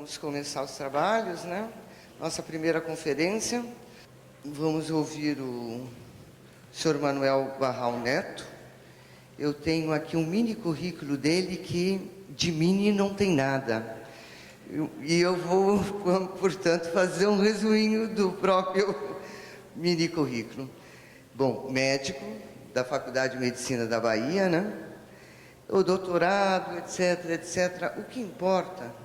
Vamos começar os trabalhos, né? Nossa primeira conferência. Vamos ouvir o senhor Manuel Barral Neto. Eu tenho aqui um mini currículo dele que de mini não tem nada. E eu vou, portanto, fazer um resuminho do próprio mini currículo. Bom, médico da Faculdade de Medicina da Bahia, né? O doutorado, etc, etc. O que importa,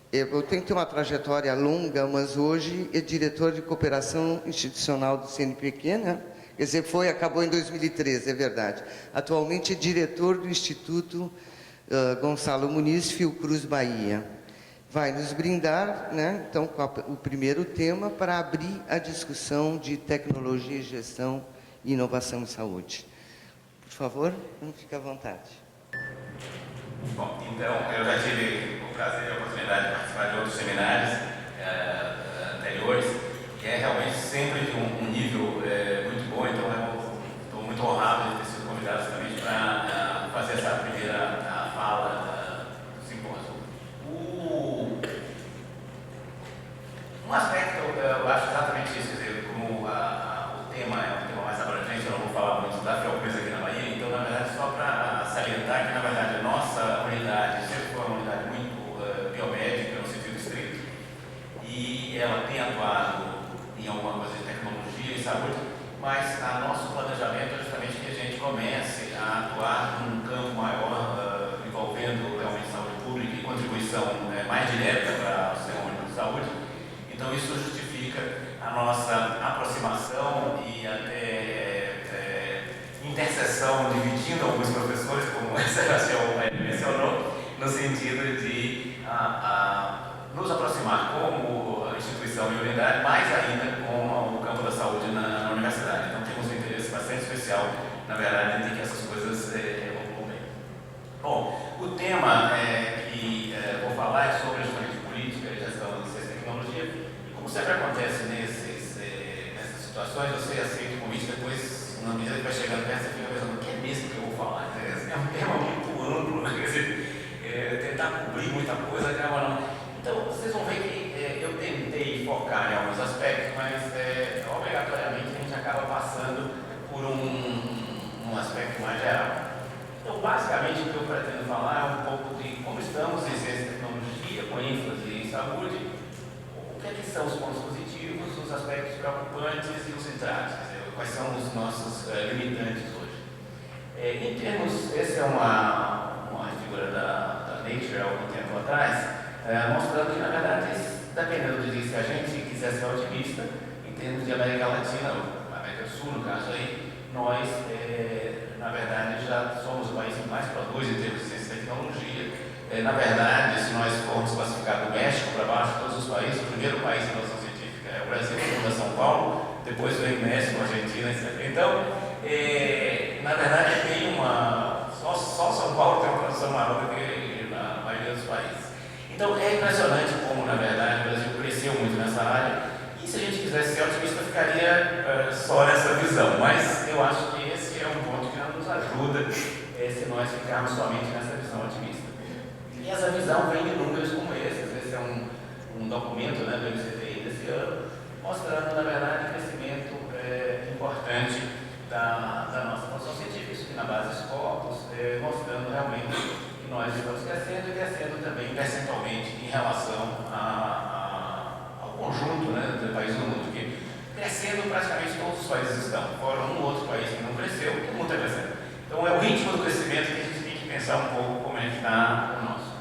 eu tenho que ter uma trajetória longa, mas hoje é diretor de cooperação institucional do CNPq, né? Quer dizer, acabou em 2013, é verdade. Atualmente é diretor do Instituto Gonçalo Muniz, Fiocruz Bahia. Vai nos brindar, né, então, com o primeiro tema para abrir a discussão de tecnologia, gestão e inovação em saúde. Por favor, fique à vontade. Bom, então, eu já tive o prazer e a oportunidade de participar de outros seminários anteriores, que é realmente sempre de um nível muito bom, então eu estou muito honrado de ter sido convidado justamente para fazer essa primeira fala do simpósio. Um aspecto, eu acho exatamente isso, quer dizer, como o tema é um tema mais abrangente, eu não vou falar muito da Fiocruz aqui na Bahia, então, na verdade, só para salientar que, na verdade, a nossa unidade sempre foi uma unidade muito biomédica, no sentido estrito, e ela tem atuado em alguma coisa de tecnologia e saúde, mas nosso planejamento é justamente que a gente comece a atuar num campo maior, envolvendo realmente saúde pública e contribuição mais direta para o sistema único de saúde. Então, isso justifica a nossa aproximação e até interseção, dividindo alguns professores, como o Sebastião mencionou, no sentido de nos aproximar como instituição e unidade, mais ainda com o campo da saúde na universidade. Então, temos um interesse bastante especial, na verdade, em que essas coisas evoluam bem. Bom, o tema que vou falar é sobre justamente política e gestão de ciência e tecnologia. E como sempre acontece nessas situações, você aceita o convite, depois, na medida que vai chegando perto, você fica pensando, o que é mesmo que eu vou falar? É um tema muito amplo, né? Quer dizer, tentar cobrir muita coisa, acaba não. Então, vocês vão ver que eu tentei focar em alguns aspectos, mas obrigatoriamente a gente acaba passando por um aspecto mais geral. Então, basicamente, o que eu pretendo falar é um pouco de como estamos em ciência e tecnologia, com ênfase em saúde, o que são os pontos positivos, os aspectos preocupantes e os entraves, quais são os nossos limitantes hoje. Em termos, essa é uma figura da Nature há algum tempo atrás, mostrando que, na verdade, dependendo de se a gente quiser ser otimista, em termos de América Latina, ou América do Sul, no caso aí, nós, na verdade, já somos o país que mais produz em termos de ciência e tecnologia. Na verdade, se nós formos classificar do México para baixo, todos os países, o primeiro país em inovação científica é o Brasil, depois São Paulo, depois vem México, Argentina, etc. Então, na verdade, tem só São Paulo tem uma produção maior do que na maioria dos países. Então, é impressionante como, na verdade, o Brasil cresceu muito nessa área. E se a gente quisesse ser otimista, ficaria só nessa visão. Mas eu acho que esse é um ponto que não nos ajuda se nós ficarmos somente nessa visão otimista. E essa visão vem de números como esses. Esse é um documento, né, do MCTI desse ano, mostrando, na verdade, o crescimento importante da nossa produção científica, isso aqui na base dos Scopus, mostrando realmente que nós estamos crescendo e crescendo também percentualmente em relação ao conjunto, né, do país do mundo, porque crescendo praticamente todos os países estão, fora um ou outro país que não cresceu, todo mundo está crescendo. Então é o ritmo do crescimento que a gente tem que pensar um pouco como é que está o nosso.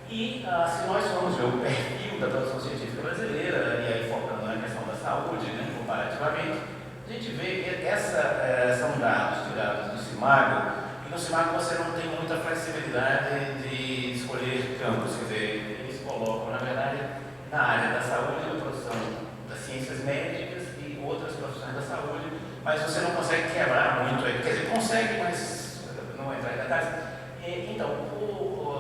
E se nós formos ver o perfil da produção científica brasileira, e aí focando na questão da saúde, né, comparativamente, a gente vê que são dados tirados do CIMAGO, e no CIMAGO você não tem muita flexibilidade de escolher campos, quer dizer, eles colocam, na verdade, na área da saúde, a produção das ciências médicas e outras profissões da saúde, mas você não consegue quebrar muito, quer dizer, consegue, mas não entra em detalhes. Então,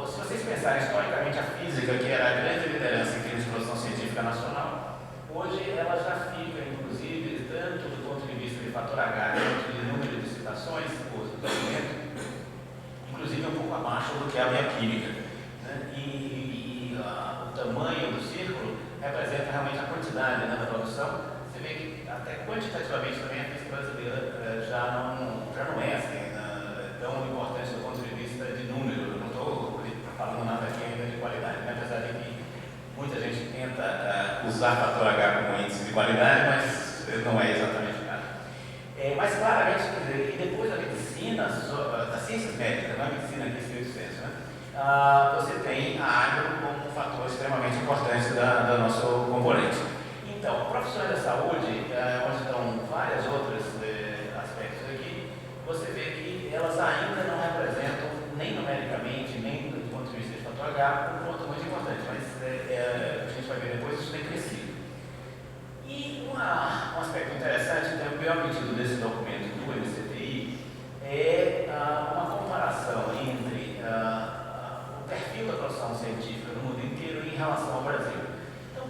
se vocês pensarem historicamente, a física, que era a grande liderança em termos de produção científica nacional, hoje ela já fica, inclusive, tanto do ponto de vista de fator H, quanto de número de citações, o documento, inclusive um pouco abaixo do que a bioquímica, né? O tamanho velocidade, né, da produção, você vê que até quantitativamente também a física brasileira já não é assim, tão importante do ponto de vista de número. Eu não estou falando nada aqui ainda de qualidade, né? Apesar de que muita gente tenta usar fator H como índice de qualidade, mas não é exatamente o caso. Mas claramente, e depois da medicina, das ciências médicas, não é medicina aqui, estrito senso, né? Você tem a água como um fator extremamente importante do nosso componente. Então, profissões da saúde, onde estão várias outras aspectos aqui, você vê que elas ainda não representam, nem numericamente, nem do ponto de vista de fator H, um ponto muito importante, mas a gente vai ver depois, isso tem crescido. E um aspecto interessante, também o pedido desse documento do MCTI, é uma comparação entre o perfil da produção científica no mundo inteiro em relação ao Brasil. Então,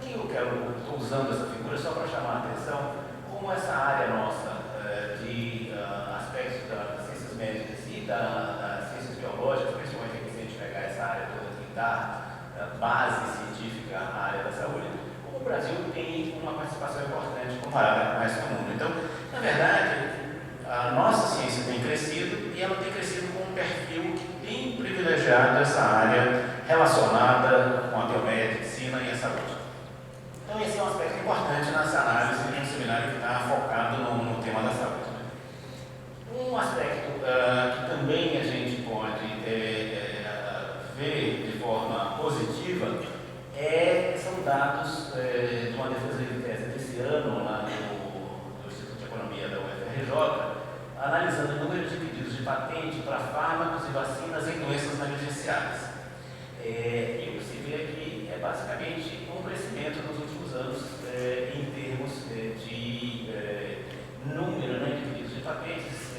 estou usando essa figura só para chamar a atenção como essa área nossa de aspectos das ciências médicas e das ciências biológicas, principalmente aqui, se a gente pegar essa área toda que dá base científica à área da saúde, como o Brasil tem uma participação importante comparada com o resto do mundo. Então, na verdade, a nossa ciência tem crescido e ela tem crescido com um perfil bem privilegiado dessa área relacionada com a biomedicina e a saúde. Então, esse é um aspecto importante nessa análise de um seminário que está focado no tema da saúde. Um aspecto que também a gente pode ver de forma positiva são dados de uma defesa de tese desse ano lá do Instituto de Economia da UFRJ, analisando o número de pedidos de patente para fármacos e vacinas em doenças negligenciadas. E você vê que é basicamente um crescimento nos últimos anos em termos de número, né, de pedidos de patentes.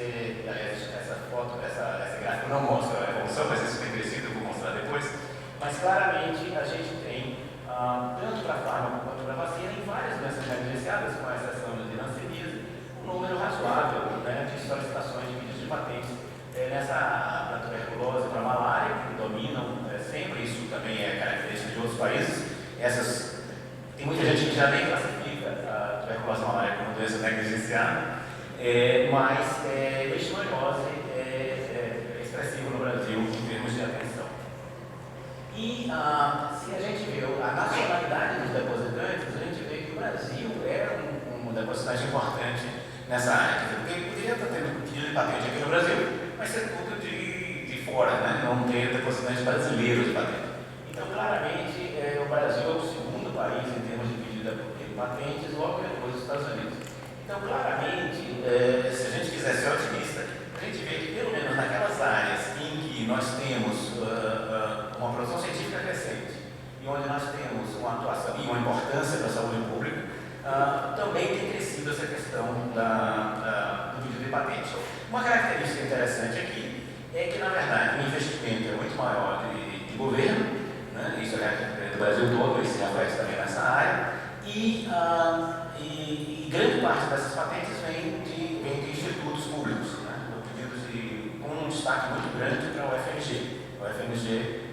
Aliás, essa foto, essa gráfica não mostra a evolução, mas isso tem crescido, eu vou mostrar depois. Mas claramente a gente tem, tanto para fármaco quanto para vacina, em várias doenças negligenciadas, com exceção de hanseníase, um número razoável, né, de solicitações de pedidos de patentes para tuberculose, para malária, que dominam sempre. Isso também é característica de outros países. Tem muita gente que já nem classifica a tuberculose e a malária como doença negligenciada, mas leishmaniose é expressivo no Brasil em termos de atenção. E se a gente vê a nacionalidade dos depositantes, a gente vê que o Brasil é um depositante importante nessa área. Porque poderia estar tendo pedido de patente aqui no Brasil, mas ser tudo de fora, né? Não ter depositante brasileiro de patente. Então, claramente, o Brasil é o segundo país em termos de pedido de patentes, logo depois dos Estados Unidos. Então, claramente, se a gente quiser ser otimista, a gente vê que, pelo menos naquelas áreas em que nós temos uma produção científica crescente e onde nós temos uma atuação e uma importância da saúde pública, também tem crescido essa questão do pedido de patente. Uma característica interessante aqui é que, na verdade, o investimento é muito maior de governo, né? Isso é do Brasil todo, isso reflete também nessa área, e grande parte dessas patentes vem de institutos públicos, né? Com um destaque muito grande para o FMG. O FMG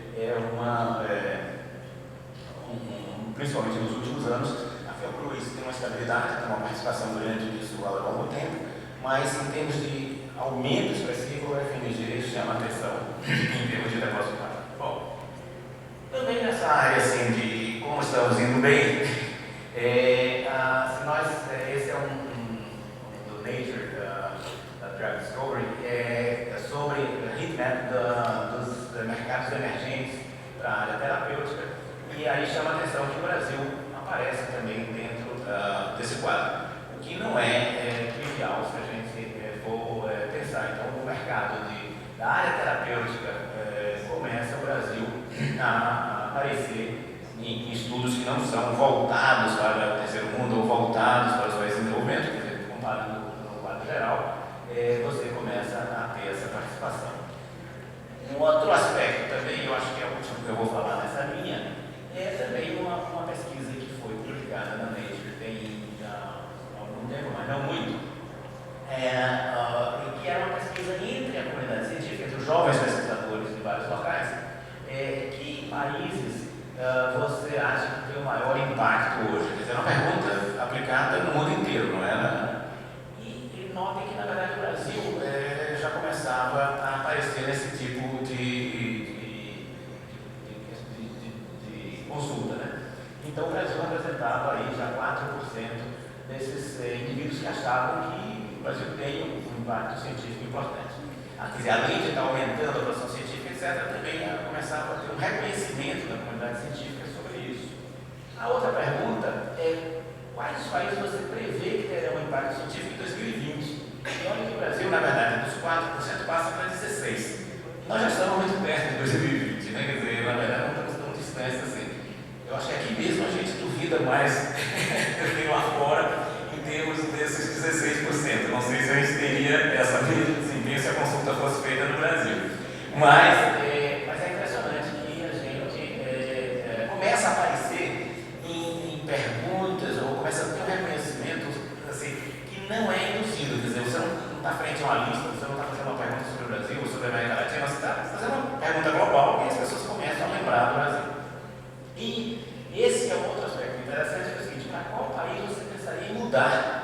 principalmente nos últimos anos, a Fiocruz tem uma estabilidade, tem uma participação grande nisso ao longo do tempo, mas em termos de aumento expressivo, o FMG chama a atenção em termos de depósito. Bom, também nessa área assim, de como estamos indo bem, esse é do Nature, da Drug Discovery, sobre a heatmap dos mercados emergentes para a área terapêutica, e aí chama a atenção que o Brasil aparece também dentro desse quadro, o que não é trivial se a gente for pensar. Então, o mercado da área terapêutica começa o Brasil a aparecer em estudos que não são voltados para o terceiro mundo ou voltados para os países em desenvolvimento, quer dizer, comparando no quadro geral, você começa a ter essa participação. Um outro aspecto também, eu acho que é o último que eu vou falar nessa linha, é também uma pesquisa que foi publicada na Nature tem algum tempo, mas não muito, que era uma pesquisa entre a comunidade científica, entre os jovens pesquisadores de vários locais, que países você acha que tem o maior impacto hoje? Quer dizer, uma pergunta aparecer nesse tipo de consulta, né? Então o Brasil representava aí já 4% desses indivíduos que achavam que o Brasil tem um impacto científico importante. Quer dizer, além de estar aumentando a produção científica, etc., também começava a ter um reconhecimento da comunidade científica sobre isso. A outra pergunta é: quais países você prevê que terão um impacto científico em 2020? E olha que o Brasil, na verdade, dos 4% passa para 16%. Nós já estamos muito perto de 2020, né? Quer dizer, na verdade, não estamos tão distantes assim. Eu acho que aqui mesmo a gente duvida mais do que lá fora em termos desses 16%. Não sei se a gente teria essa mesma desempenho se a consulta fosse feita no Brasil. Mas é impressionante que a gente começa a aparecer em perguntas ou começa a ter um reconhecimento assim, que não é induzido. Quer dizer, você não está frente a uma lista, você não está fazendo uma pergunta sobre o Brasil ou sobre a América Latina, você está fazendo uma pergunta global e as pessoas começam a lembrar do Brasil. E esse é um outro aspecto interessante, é o seguinte: para qual país você pensaria em mudar?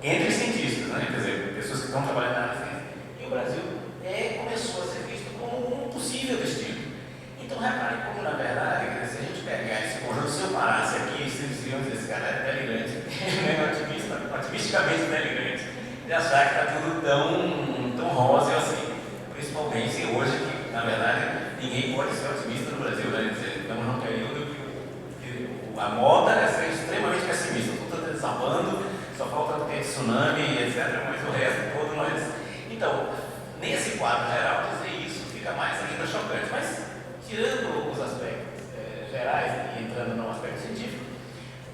Entre cientistas, né? Quer dizer, pessoas que estão trabalhando na área da ciência. E o Brasil começou a ser visto como um possível destino. Então, repare como, na verdade, se a gente pegar esse conjunto, se eu parasse aqui, vocês iam dizer: esse cara é delirante, otimisticamente delirante, de achar que está tudo tão rosa assim. Principalmente hoje, que, na verdade, ninguém pode ser otimista no Brasil, né? Quer dizer, estamos num período que a moda é ser extremamente pessimista, tudo está desabando, só falta ter tsunami, etc., mas o resto todo nós. Então, nesse quadro geral, dizer isso fica mais ainda chocante. Mas, tirando os aspectos gerais e entrando no aspecto científico,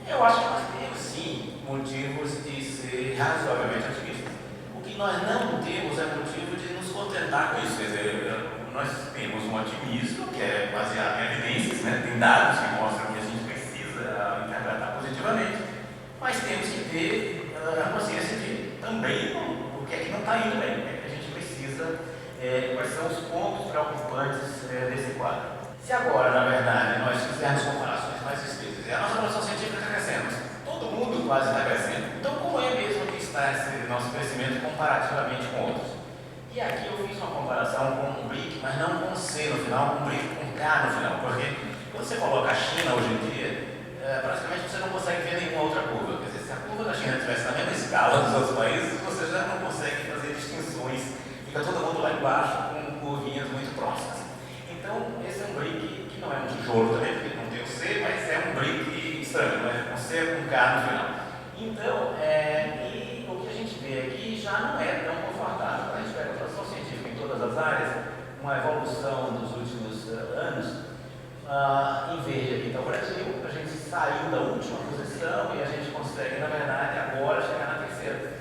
eu acho que nós temos sim motivos de ser razoavelmente otimistas. O que nós não temos é motivo de nos contentar com isso. Quer dizer, nós temos um otimismo que é baseado em evidências, né? Tem dados que mostram que a gente precisa interpretar positivamente, mas temos que ter a consciência de também o que é que não está indo bem, o que é que a gente precisa, quais são os pontos preocupantes desse quadro. Se agora, na verdade, nós fizermos comparações mais extensas, e a nossa produção científica está crescendo, todo mundo quase está crescendo, então como é mesmo que está esse nosso crescimento comparativamente com outros? E aqui eu fiz uma comparação com um BRIC, mas não com C no final, com um BRIC com K no final, porque quando você coloca a China hoje em dia, praticamente você não consegue ver nenhuma outra curva. Quer dizer, se a curva da China estivesse na mesma escala dos outros países, você já não consegue fazer distinções, fica todo mundo lá embaixo com curvinhas muito próximas. Então, esse é um BRIC que não é um tijolo também, porque não tem o C, mas é um BRIC estranho, né? Com C com K no final. Então, e o que a gente vê aqui já não é tão confortável. Quando a gente pega a produção científica em todas as áreas, uma evolução dos últimos anos, em verde aqui está o Brasil, a gente saiu da última posição e a gente consegue, na verdade, agora chegar na terceira.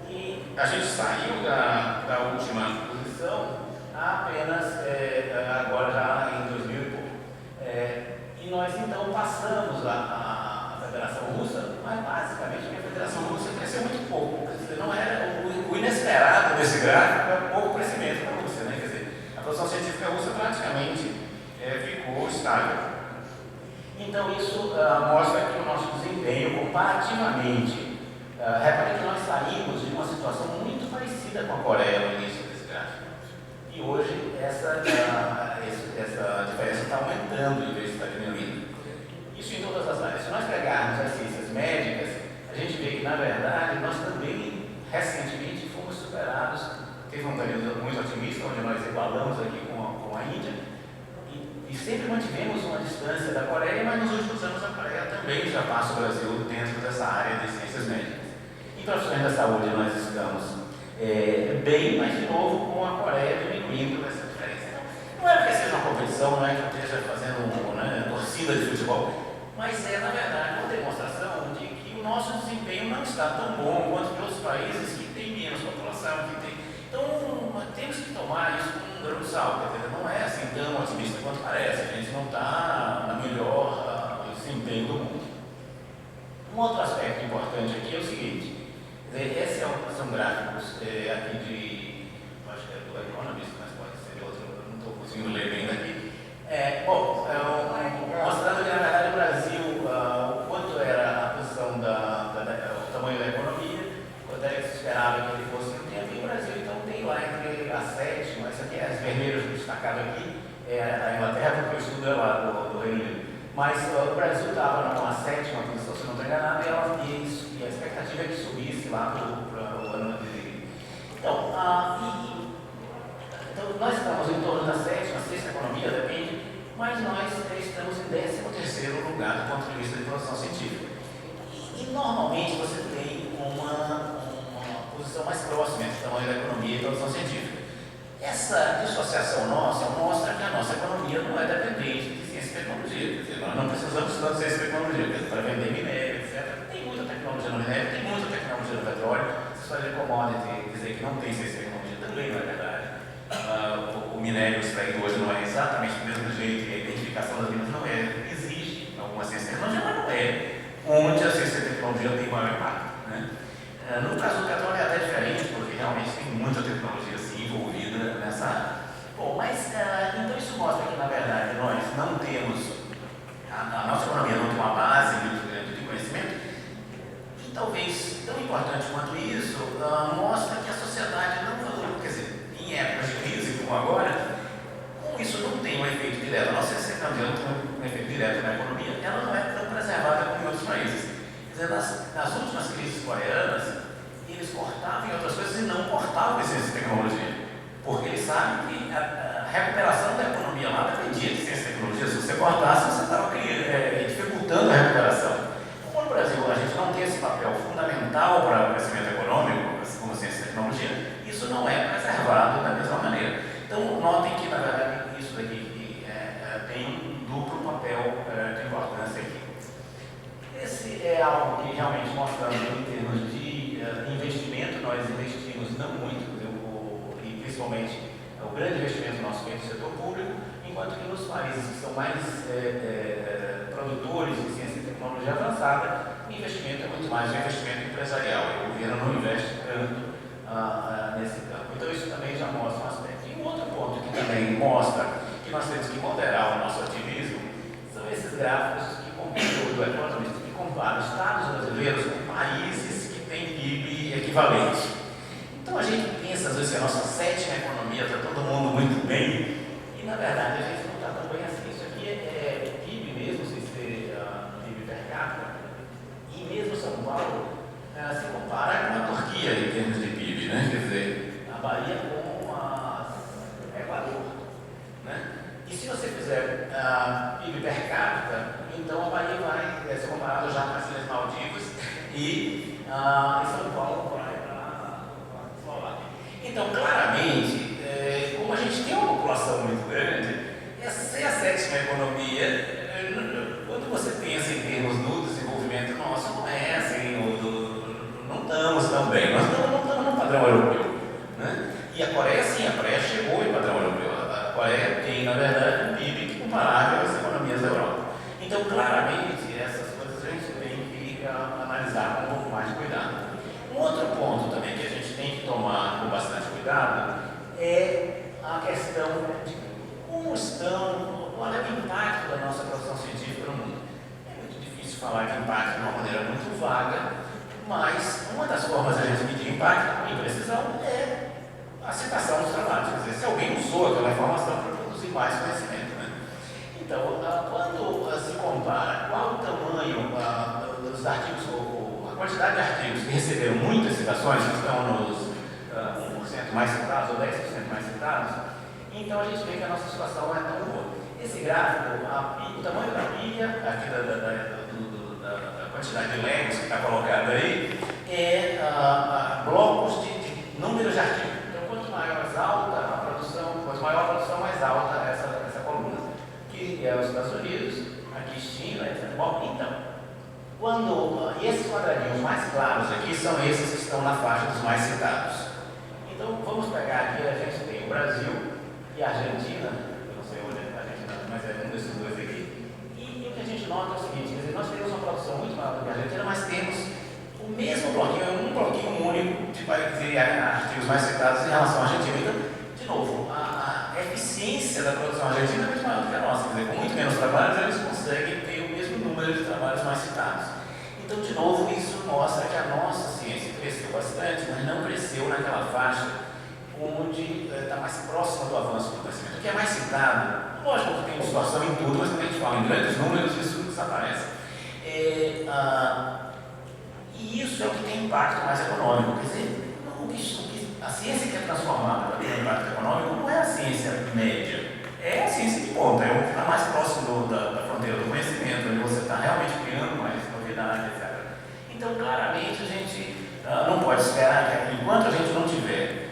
E a gente saiu da última posição apenas agora já em 2000 e pouco. E nós então passamos a Federação Russa, mas basicamente porque a Federação Russa cresceu muito pouco. Quer dizer, não era o inesperado desse gráfico, é pouco crescimento para a Rússia, né? Quer dizer, a produção científica russa praticamente ficou estável. Então isso mostra que o nosso desempenho comparativamente, repare que nós saímos de uma situação muito parecida com a Coreia no início desse gráfico. E hoje essa diferença está aumentando em vez de estar diminuindo. Isso em todas as áreas. Se nós pegarmos as ciências médicas, a gente vê que, na verdade, nós também recentemente fomos superados. Teve um período muito otimista, onde nós igualamos aqui com a Índia, e sempre mantivemos uma distância da Coreia, mas nos últimos anos a Coreia também já passa o Brasil dentro dessa área de ciências médicas. Em profissões da saúde nós estamos bem, mas de novo com a Coreia diminuindo essa diferença. Então, não é porque seja uma competição, não é que eu esteja fazendo torcida de futebol, mas na verdade, uma demonstração de que o nosso desempenho não está tão bom quanto de outros países que têm menos população, que tem. Então, temos que tomar isso com um grão de sal, quer dizer, não é assim tão otimista quanto parece, a gente não está na melhor desempenho do mundo. Um outro aspecto importante aqui é o seguinte: esses são gráficos aqui de, acho que é do Economist, mas pode ser outro, eu não estou conseguindo ler bem daqui. Mostrando que na verdade o Brasil, o quanto era a posição o tamanho da economia, quanto era que se esperava que ele fosse no tempo, e o Brasil então tem lá entre a sétima e a aqui, as vermelhas destacadas aqui, é a Inglaterra, porque o estudo é lá do Reino Unido. Mas o Brasil estava numa sétima posição, se não estou enganado, e a expectativa é que subisse lá para o ano de. Então, então, nós estamos em torno da sétima, sexta economia, depende, mas nós estamos em 13º lugar do ponto de vista de produção científica. E normalmente você tem uma posição mais próxima entre o tamanho da economia e produção científica. Essa dissociação nossa mostra que a nossa economia não é dependente de ciência e tecnologia. Quer dizer, nós não precisamos tanto de ciência e tecnologia, quer dizer, para vender minério, etc. Tem muita tecnologia no minério, tem muita tecnologia no petróleo. Se fazer commodity dizer que não tem ciência e tecnologia também não é verdade. O minério extraído hoje não é exatamente do mesmo jeito, e a identificação das minas não é. Existe alguma ciência e tecnologia, mas não é onde a ciência e tecnologia tem maior impacto. Né? No caso do petróleo é até diferente, porque realmente tem muita tecnologia assim, envolvida nessa área. Bom, mas então isso mostra que, na verdade, nós não temos, a nossa economia não tem uma base muito grande de conhecimento, e talvez tão importante quanto isso, mostra que a sociedade não valoriza, quer dizer, em épocas de crise como agora, como isso não tem um efeito direto, a nossa tecnologia não tem um efeito direto na economia, ela não é tão preservada como em outros países. Quer dizer, nas últimas crises coreanas, eles cortavam em outras coisas e não cortavam em ciência e tecnologia. Porque eles sabem que a recuperação da economia lá dependia de ciência e tecnologia. Se você cortasse, você estava dificultando a recuperação. Como no Brasil a gente não tem esse papel fundamental para o crescimento econômico, como ciência e tecnologia, isso não é preservado da mesma maneira. Então, notem que, na verdade, isso daqui tem um duplo papel de importância aqui. Esse é algo que realmente mostramos em termos de investimento, nós investimos não muito, e principalmente o grande investimento nosso vem no setor público, enquanto que nos países que são mais produtores de ciência e tecnologia avançada, o investimento é muito mais um investimento empresarial, o governo não investe tanto nesse campo. Então isso também já mostra um aspecto. E um outro ponto que também mostra que nós temos que moderar o nosso ativismo são esses gráficos do Economist que comparam estados brasileiros com países que têm PIB equivalente. Então a gente pensa às vezes que a nossa sétima economia está todo mundo muito bem, e na verdade a gente não está tão bem assim. Isso aqui é PIB mesmo, sem ser PIB per capita, e mesmo São Paulo se compara com a Turquia em termos de PIB, né? Quer dizer, a Bahia com o Equador. Né? E se você fizer PIB per capita, então a Bahia vai ser comparada já com as Ilhas Maldivas e São Paulo vai para a Eslováquia. Então, claramente, como a gente tem uma população muito grande, essa é a sétima economia. Quando você pensa em termos do desenvolvimento nosso, não é assim, não estamos tão bem, nós não estamos no padrão europeu. Né? E a Coreia, sim, a Coreia chegou em padrão europeu. A Coreia tem, na verdade, um PIB comparável às economias da Europa. Então, claramente, essas coisas a gente tem que analisar com um pouco mais de cuidado. Um outro ponto também que a gente tem que tomar com bastante cuidado é a questão de como estão, qual é o impacto da nossa produção científica no mundo. É muito difícil falar de impacto de uma maneira muito vaga, mas uma das formas de a gente medir impacto com precisão é a citação dos trabalhos. Quer dizer, se alguém usou aquela informação para produzir mais conhecimento. Né? Então, quando se compara qual o tamanho dos artigos, a quantidade de artigos que receberam muitas citações, que estão nos 1% mais citados ou 10% mais citados, então a gente vê que a nossa situação não é tão boa. Esse gráfico, o tamanho da pilha, aqui da quantidade de legos que está colocado aí, é blocos de números de artigos. Então, quanto maior a produção, mais alta essa coluna. Que é os Estados Unidos, aqui China, etc. Bom, então, esses quadradinhos mais claros aqui são esses que estão na faixa dos mais citados. Então, vamos pegar aqui, a gente tem o Brasil e a Argentina, eu não sei onde é a Argentina, mas é um desses dois aqui. E o que a gente nota é o seguinte, quer dizer, nós temos uma produção muito maior do que a Argentina, mas temos o mesmo bloquinho, um bloquinho único de artigos mais citados em relação à Argentina. Então, de novo, a eficiência da produção argentina é muito maior do que a nossa. Quer dizer, com muito menos trabalhos, eles conseguem ter o mesmo número de trabalhos mais citados. Então, de novo, isso mostra que a nossa ciência cresceu bastante, mas não cresceu naquela faixa onde está mais próximo do avanço do conhecimento. O que é mais citado, lógico que tem distorção em tudo, mas quando a gente fala em grandes números, isso desaparece. E isso é o que tem impacto mais econômico. Quer dizer, a ciência que é transformada para ter impacto econômico não é a ciência média, é a ciência de ponta, é o que está mais próximo da fronteira do conhecimento, onde você está realmente criando mais novidade, etc. Então, claramente, a gente não pode esperar que, enquanto a gente não tiver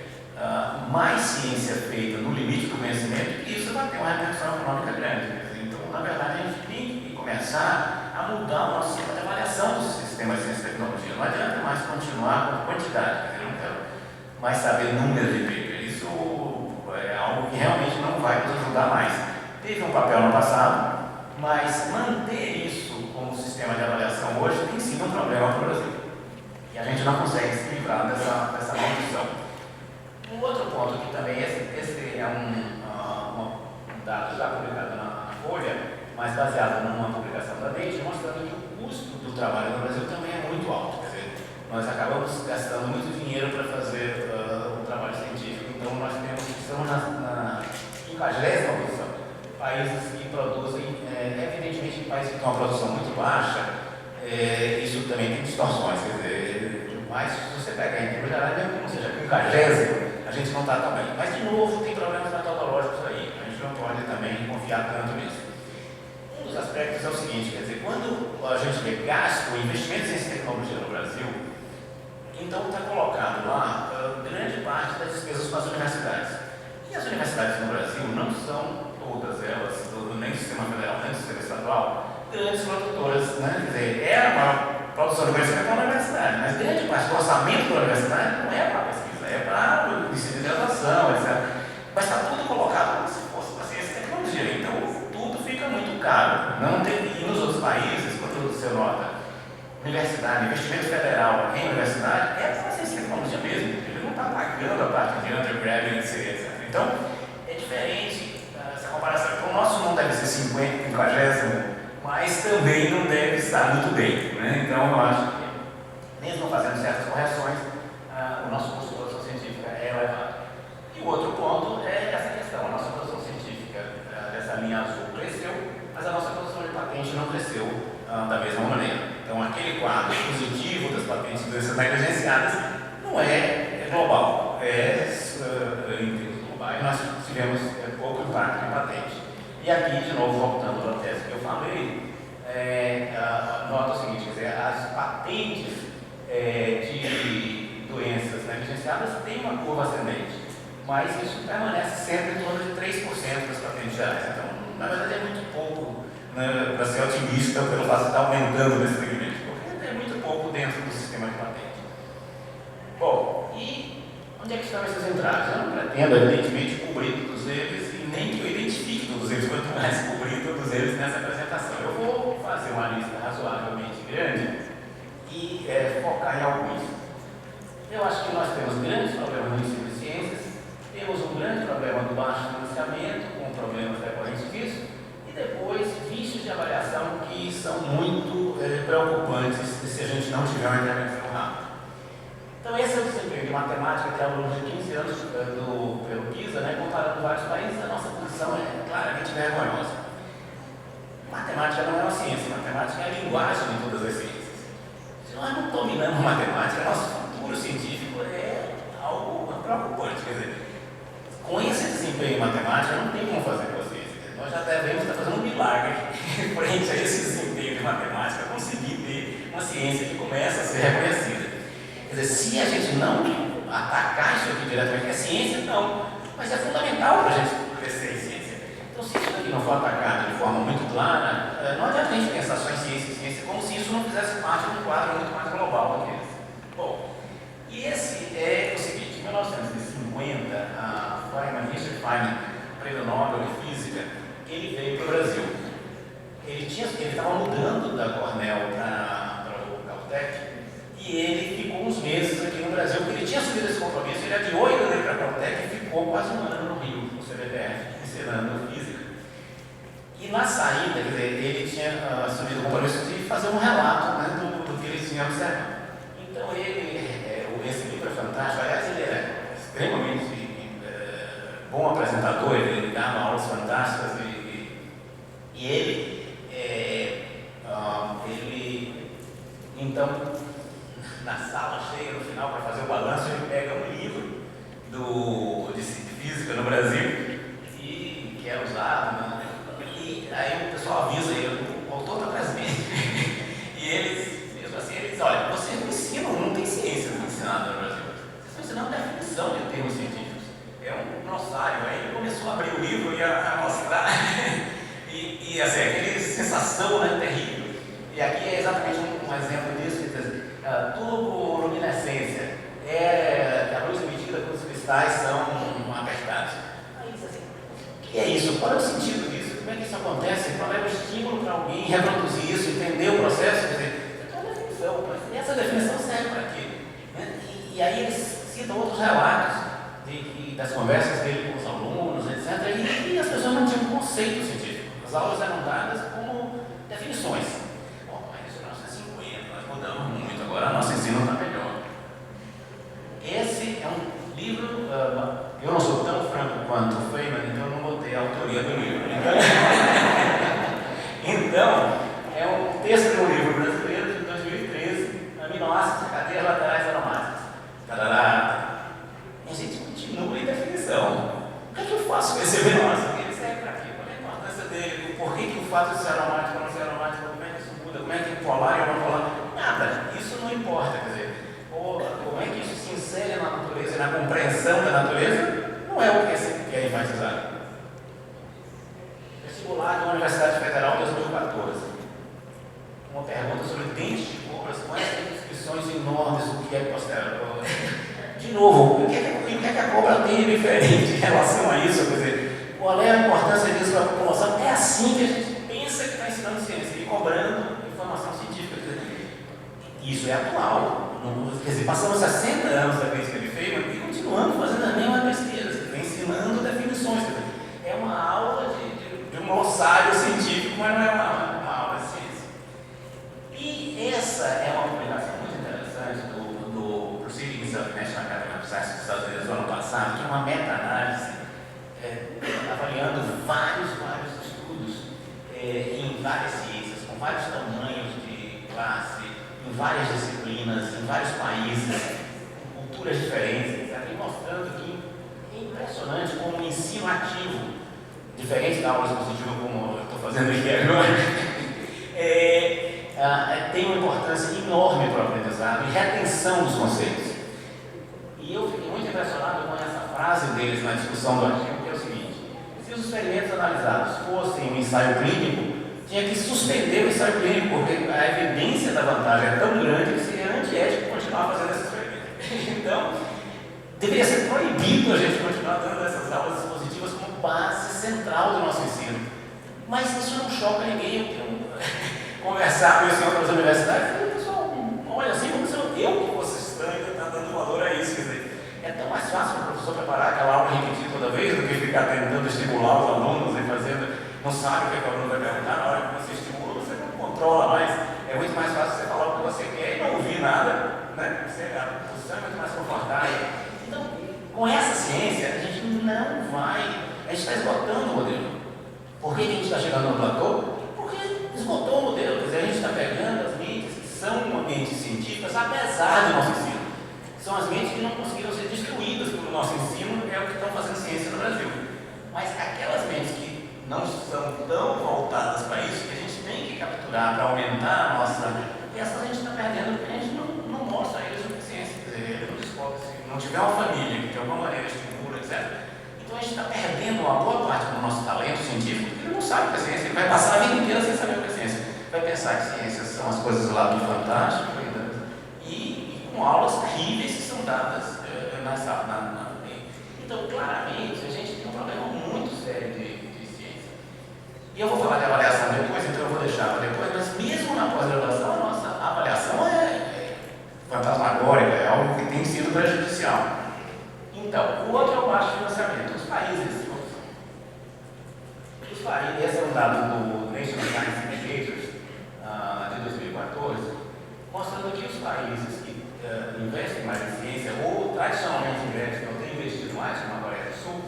mais ciência feita no limite do conhecimento, isso vai ter uma repercussão econômica grande. Então, na verdade, a gente tem que começar a mudar o nosso sistema de avaliação dos sistemas de ciência e tecnologia. Não adianta mais continuar com quantidade, eu não quero mais saber número de paper. Isso é algo que realmente não vai nos ajudar mais. Teve um papel no passado, mas manter isso como sistema de avaliação hoje tem sido um problema para o Brasil. E a gente não consegue se livrar dessa maldição. Um outro ponto que também, esse é um dado já publicado na Folha, mas baseado numa publicação da Nature, mostrando que o custo do trabalho no Brasil também é muito alto. Quer dizer, nós acabamos gastando muito dinheiro para fazer o trabalho científico, então nós estamos na 50ª posição. Países que produzem, evidentemente, em países que têm uma produção muito baixa, isso também tem distorções. Quer dizer, mas se você pegar em termos gerais, mesmo que não seja 50º, a gente não está tão bem. Mas, de novo, tem problemas metodológicos aí. A gente não pode também confiar tanto nisso. Um dos aspectos é o seguinte, quer dizer, quando a gente vê gasto, investimento em ciência e tecnologia no Brasil, então está colocado lá grande parte das despesas para as universidades. E as universidades no Brasil não são todas elas, nem do sistema federal, nem do sistema estadual, grandes produtoras, né? Quer dizer, é a maior produção de conhecimento para a universidade, mas grande parte do orçamento da universidade não é para a pesquisa, é para o ensino de graduação, etc. Mas está tudo colocado como se fosse para ciência e tecnologia, então tudo fica muito caro. Não tem, e nos outros países, quando você nota, universidade, investimento federal em universidade, é para ciência e tecnologia mesmo, ele não está pagando a parte de undergraduate, etc. Então, é diferente essa comparação. Então, o nosso não deve ser 50º, mas também não deve estar muito bem, né? Então, eu acho que, mesmo fazendo certas correções, o nosso custo de produção científica é elevado. E o outro ponto é essa questão. A nossa produção científica dessa linha azul cresceu, mas a nossa produção de patente não cresceu da mesma maneira. Então, aquele quadro positivo das patentes negligenciadas não é global, é em termos globais. Nós tivemos pouco impacto em patente. E aqui, de novo, voltando à tese que eu falei, nota o seguinte, quer dizer, as patentes de doenças negligenciadas têm uma curva ascendente, mas isso permanece sempre em torno de 3% das patentes gerais. Então, na verdade, é muito pouco, né, para ser otimista pelo fato de estar aumentando nesse segmento, porque é muito pouco dentro do sistema de patente. Bom, e onde é que estão esses entraves? Eu não pretendo, evidentemente, cobrir todos eles e nem que eu identifique todos eles, quanto mais cobrir todos eles nessa apresentação. Eu vou fazer uma lista razoavelmente grande e focar em alguns. Eu acho que nós temos grandes problemas no ensino de ciências, temos um grande problema do baixo financiamento, com problemas decorrentes disso, e depois vícios de avaliação que são muito preocupantes se a gente não tiver uma intervenção rápida. Então, esse é o desempenho de matemática que ao longo de 15 anos pelo PISA, né, comparando vários países, a nossa posição é claramente vergonhosa. Matemática não é uma ciência, matemática é a linguagem de todas as ciências. Se nós não dominamos matemática, nosso futuro científico é algo preocupante. Quer dizer, com esse desempenho em matemática, não tem como fazer com a ciência. Nós já devemos estar fazendo um milagre frente a esse desempenho de matemática, conseguir ter uma ciência que começa a ser reconhecida. Quer dizer, se a gente não atacar isso aqui diretamente, a ciência não, mas é fundamental para a gente crescer em ciência. Então, se isso aqui não for atacado de forma muito clara, não adianta a gente pensar só em ciência, como se isso não fizesse parte de um quadro muito mais global do que esse. Bom, e esse é o seguinte, em 1950, a Richard Feynman, prêmio Nobel de Física, ele veio para o Brasil. Ele estava mudando da Cornell para o Caltech, e ele ficou uns meses aqui no Brasil, porque ele tinha assumido esse compromisso, ele adiou a ida para a Caltech e ficou quase um ano no Rio, no CBPF, ensinando física. E na saída, quer dizer, ele tinha assumido o compromisso de fazer um relato, né, do que ele tinha observado. Então, esse livro é fantástico, aliás, ele é extremamente orientador, ele dava aulas fantásticas e ele, então, na sala cheia, no final, para fazer o balanço, ele pega um livro de física no Brasil, que era usado, né? E aí o pessoal avisa ele, o autor está presente. E eles, mesmo assim, eles dizem, olha, vocês não ensinam, não tem ciência ensinada no Brasil. Vocês estão ensinando definição de termos científicos. É um glossário. Aí ele começou a abrir o livro e a mostrar. e assim, aquela sensação, né, terrível. E aqui é exatamente um exemplo disso, que diz, turboluminescência. É a luz emitida quando os cristais são apertados. Aí diz assim, o que é isso? Qual é o sentido disso? Como é que isso acontece? Qual é o estímulo para alguém reproduzir isso, entender o processo? Quer dizer, é uma definição, mas essa definição serve para quê? Né? E aí eles citam outros relatos das conversas dele com os alunos, etc. E as pessoas não tinham conceito científico. As aulas eram dadas como definições. Bom, mas isso é 1950, nós mudamos muito, agora o nosso ensino está melhor. Esse é um livro, eu não sou tão franco quanto o Feynman, então eu não botei a autoria do livro. Então, é um texto de um livro brasileiro de 2013, aminoácidos e cadeias laterais aromáticas. Tarará. E a gente continua em definição. O que é que eu faço com esse aminoácido? Ele serve para quê? Qual é a importância dele? Por que o fato de ser aromático ou não ser aromático? Como é que isso muda? Como é que é polar ou não polar? Nada. Isso não importa. Quer dizer, como é que isso se insere na natureza e na compreensão da natureza? Não é o que se quer enfatizar. Vestibular da Universidade Federal 2014. Uma pergunta sobre dentes de cobras com essas descrições enormes do que é posterior. De novo, o que é que a cobra tem de diferente em relação a isso? Quer dizer, qual é a importância disso para a população? É assim que a gente pensa que está ensinando ciência e cobrando informação científica. Quer dizer, isso é atual. Quer dizer, passamos 60 anos da pesquisa de Feynman e continuamos fazendo a mesma pesquisa, ensinando definições. Quer dizer, é uma aula de um glossário científico, mas não é uma aula de ciência. E essa é uma publicação muito interessante do Proceedings of National Academy of Sciences dos Estados Unidos do ano passado, que é uma meta-análise avaliando vários estudos em várias ciências, com vários tamanhos de classe, em várias disciplinas, em vários países, com culturas diferentes, e mostrando que é impressionante como o ensino ativo, diferente da aula expositiva como eu estou fazendo aqui agora, tem uma importância enorme para o aprendizado e retenção dos conceitos. E eu fiquei muito impressionado com essa frase deles na discussão do artigo, que é o seguinte: se os experimentos analisados fossem um ensaio clínico, tinha que suspender o ensaio clínico, porque a evidência da vantagem é tão grande que seria antiético continuar fazendo esse experimento. Então, deveria ser proibido a gente continuar dando essas aulas expositivas como base central do nosso ensino. Mas isso não choca ninguém. Conversar com isso em outras universidades, e o pessoal olha assim, como se eu que fosse estranho está dando valor a isso. Quer dizer, é tão mais fácil para o professor preparar aquela aula e repetir toda vez do que ficar tentando estimular os alunos e fazendo, não sabe o que o aluno vai perguntar. Na hora que você estimula, você não controla mais. É muito mais fácil você falar o que você quer e não ouvir nada, né? A posição é muito mais confortável. Então, com essa ciência, a gente não vai, a gente está esgotando o modelo. Por que a gente está chegando no platô? Esgotou o modelo, quer dizer, a gente está pegando as mentes que são mentes científicas, apesar do nosso ensino. São as mentes que não conseguiram ser destruídas pelo nosso ensino, é o que estão fazendo ciência no Brasil. Mas aquelas mentes que não são tão voltadas para isso, que a gente tem que capturar para aumentar a nossa. Essas a gente está perdendo porque a gente não mostra a eles o que é ciência. Quer dizer, ele não descobre, se não tiver uma família que de alguma maneira estimula, etc. Então a gente está perdendo uma boa parte do nosso talento científico, porque ele não sabe o que é ciência, ele vai passar a vida inteira sem saber o que é ciência. Vai pensar que ciências são as coisas lá do fantástico, e com aulas terríveis que são dadas na sala. Então, claramente, a gente tem um problema muito sério de ciência. E eu vou falar de avaliação depois, então eu vou deixar para depois, mas mesmo na pós-graduação, a nossa avaliação é fantasmagórica, é algo que tem sido prejudicial. Então, o outro é o baixo financiamento. Os países, esse é um dado do National Science Indicators de 2014, mostrando que os países que investem mais em ciência, ou tradicionalmente investem, ou têm investido mais, como a Coreia do Sul,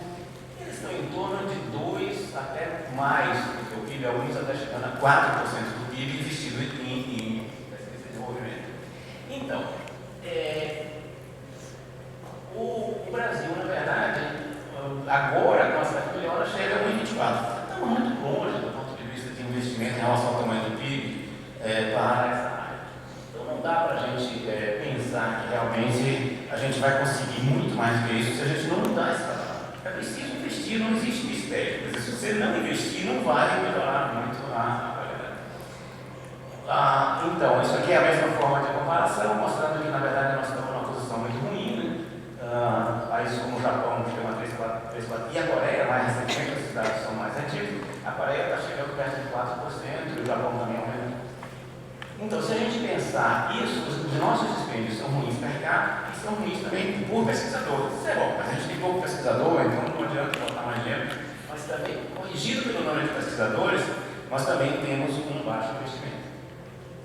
eles estão em torno de 2 até mais do que o PIB, alguns até chegando a 4% do PIB investido em pesquisa e desenvolvimento. Então, o Brasil, na verdade, agora, com a cidade melhora, chega a 1,24. Estamos muito longe do ponto de vista de investimento em relação ao tamanho do PIB para essa área. Então, não dá para a gente pensar que realmente a gente vai conseguir muito mais do que isso se a gente não mudar esse patamar. É preciso investir, não existe mistério. Mas se você não investir, não vai melhorar muito a qualidade. Então, isso aqui é a mesma forma de comparação, mostrando que, na verdade, nós estamos numa posição muito ruim, né? Países como o Japão chegam a 3,4%, e a Coreia, mais recentemente, esses dados são mais antigos, a Coreia está chegando perto de 4%, e o Japão também aumenta. Então, se a gente pensar isso, os nossos dispêndios são ruins per capita e são ruins também por pesquisador. Isso é bom, mas a gente tem pouco pesquisador, então não adianta botar mais dinheiro. Mas também, corrigido pelo número de pesquisadores, nós também temos um baixo investimento.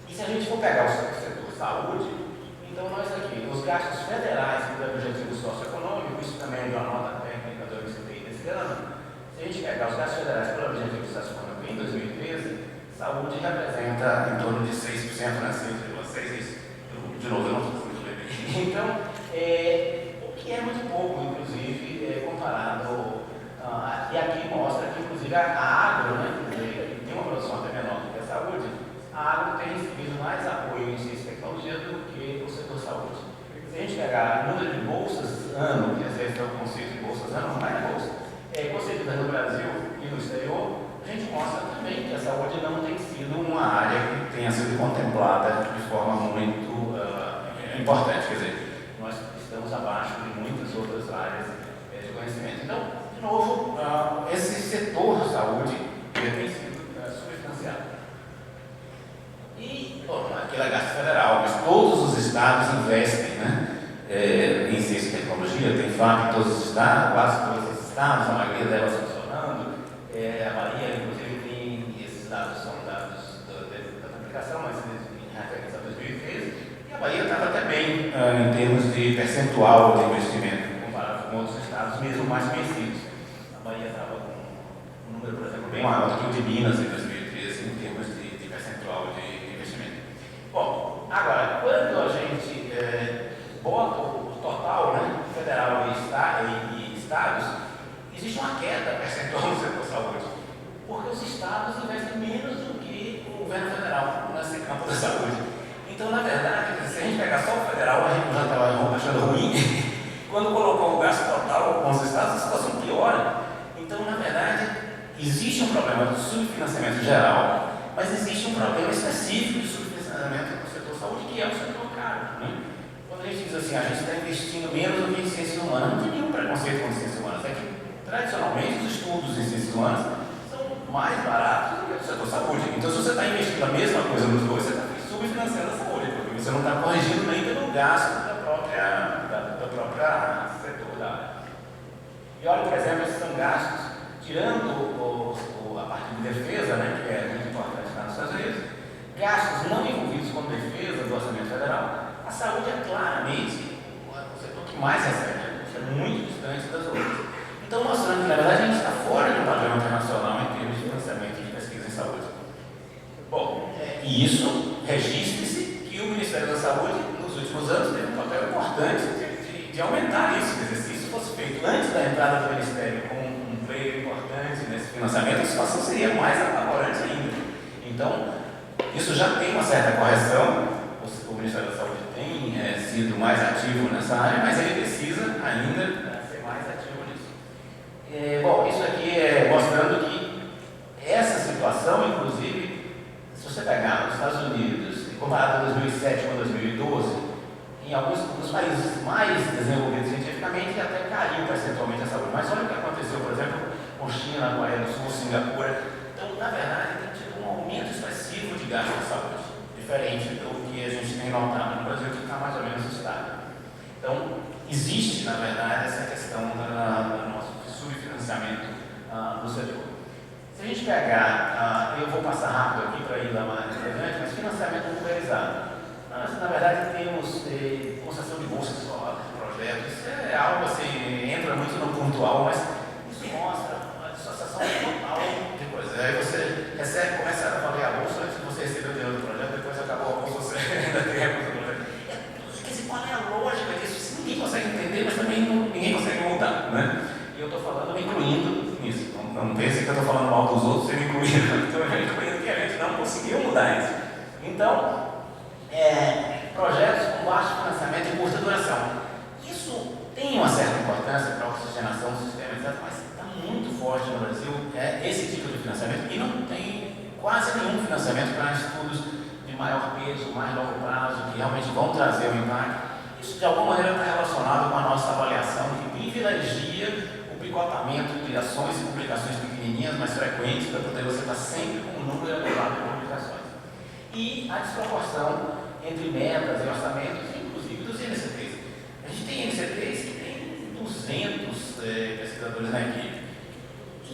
E se a gente for pegar o setor saúde, então nós aqui, os gastos federais do objetivo socioeconômico, isso também é uma nota técnica do MCTI desse ano, se a gente pegar os gastos federais pelo objetivo socioeconômico em 2013, saúde representa em torno de 6%, né? 6,6%. De novo, eu não estou muito bem. Então, o que é muito pouco, inclusive, comparado. E aqui mostra que, inclusive, a agro, né, tem uma produção até menor do que a saúde, a agro tem recebido mais apoio em ciência e tecnologia do que o setor saúde. Se a gente pegar o número de bolsas ano, que às vezes é o conceito de bolsas ano, não é bolsa, concedidas no Brasil e no exterior, a gente mostra também que a saúde não tem sido uma área que tenha sido contemplada de forma muito importante. Quer dizer, nós estamos abaixo de muitas outras áreas de conhecimento. Então, de novo, esse setor saúde tem sido subfinanciado. E, bom, aquilo é gasto federal, mas todos os estados investem, né, em ciência e tecnologia, tem FAP em todos os estados, quase todos os estados, a maioria delas funcionando. A Bahia, inclusive, tem, esses dados são dados da publicação, mas em referência a 2013, e a Bahia estava até bem em termos de percentual de investimento, comparado com outros estados, mesmo mais conhecidos. A Bahia estava com um número, por exemplo, bem maior do que o de Minas em 2013, em termos de percentual de investimento. Bom, agora, quando a gente bota o total, né, federal e estados, existe uma queda percentual no setor saúde, porque os estados investem menos do que o governo federal nesse campo da saúde. Então, na verdade, se a gente pegar só o federal, a gente já estava achando ruim. Quando colocou o gasto total com os estados, a situação piora. Então, na verdade, existe um problema de subfinanciamento geral, mas existe um problema específico de subfinanciamento no setor saúde, que é o setor caro, né? Quando a gente diz assim, a gente está investindo menos do que em ciências humanas, não tem nenhum preconceito com ciências humanas. É que, tradicionalmente, os estudos em ciências humanas são mais baratos do que o setor saúde. Então, se você está investindo a mesma coisa nos dois, você está subfinanciando a saúde, porque você não está corrigindo nem pelo gasto da própria setor da área. E olha, por exemplo, esses são gastos, tirando a parte de defesa, né, que é muito importante lá nos Estados Unidos, gastos não envolvidos com defesa do orçamento federal, a saúde é claramente o setor que mais recebe, é muito distante das outras. Então, mostrando que, na verdade, a gente está fora do padrão internacional em termos de financiamento de pesquisa em saúde. Bom, e isso, registre-se que o Ministério da Saúde, nos últimos anos, teve um papel importante de aumentar isso. Quer dizer, se isso fosse feito antes da entrada do Ministério com um player importante nesse financiamento, a situação seria mais apavorante ainda. Então, isso já tem uma certa correção. O Ministério da Saúde tem sido mais ativo nessa área, mas ele precisa ainda ser mais ativo nisso. Bom, isso aqui é mostrando que essa situação, inclusive, se você pegar nos Estados Unidos e comparar 2007 com 2012, em alguns dos países mais desenvolvidos cientificamente, até caiu percentualmente a saúde. Mas olha o que aconteceu, por exemplo, com China, Coreia do Sul, Singapura. Então, na verdade, tem tido um aumento expressivo de gasto de saúde, diferente do que a gente tem notado no Brasil, que está mais ou menos estável. Então, existe, na verdade, essa questão do nosso subfinanciamento no setor. Se a gente pegar, eu vou passar rápido aqui para ir lá mais adiante, mas financiamento pulverizado. Nós, na verdade, temos concessão de bolsas escolar de projetos. Isso é algo assim, entra muito no pontual, mas isso mostra pensei que eu estou falando mal dos outros, você me incluiu. Então, a gente aprendeu que a gente não conseguiu mudar isso. Então, projetos com baixo financiamento e curta duração. Isso tem uma certa importância para a oxigenação do sistema, etc., mas está muito forte no Brasil esse tipo de financiamento, e não tem quase nenhum financiamento para estudos de maior peso, mais longo prazo, que realmente vão trazer um impacto. Isso, de alguma maneira, está relacionado com a nossa avaliação, que privilegia o picotamento de ações e publicações pequenininhas, mais frequentes, para poder você estar sempre com um número elevado de publicações. E a desproporção entre metas e orçamentos, inclusive dos INCTs. A gente tem INCTs que tem 200 pesquisadores na equipe. E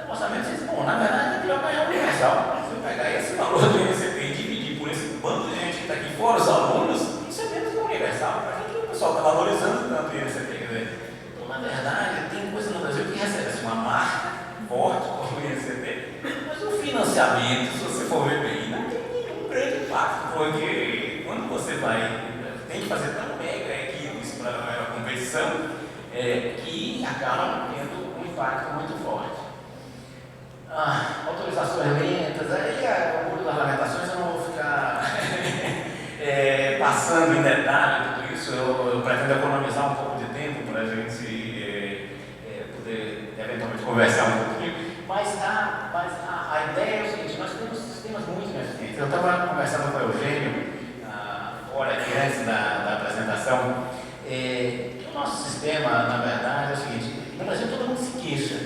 o orçamento diz, bom, na verdade, é melhor ganhar universal. Se eu pegar esse valor do INCT e dividir por esse bando de gente que está aqui fora, os alunos, isso é menos que universal. Para que o pessoal está valorizando tanto o INCT? Quer dizer, então, na verdade, tem coisa no Brasil que recebe assim, uma marca forte como o INCT, mas o financiamento, se você for ver bem, não tem nenhum grande impacto, porque quando você tem que fazer tão mega equipes para a competição, que acabam tendo um impacto muito forte. Autorizações lentas, aí o das lamentações eu não vou ficar passando em detalhe tudo isso, eu pretendo economizar um pouco de tempo para a gente poder eventualmente conversar um pouquinho, mas a ideia é o seguinte, nós temos sistemas muito eficientes. Eu estava conversando com o Eugênio, hora aqui antes da apresentação, que o nosso sistema, na verdade, é o seguinte, no Brasil todo mundo se queixa,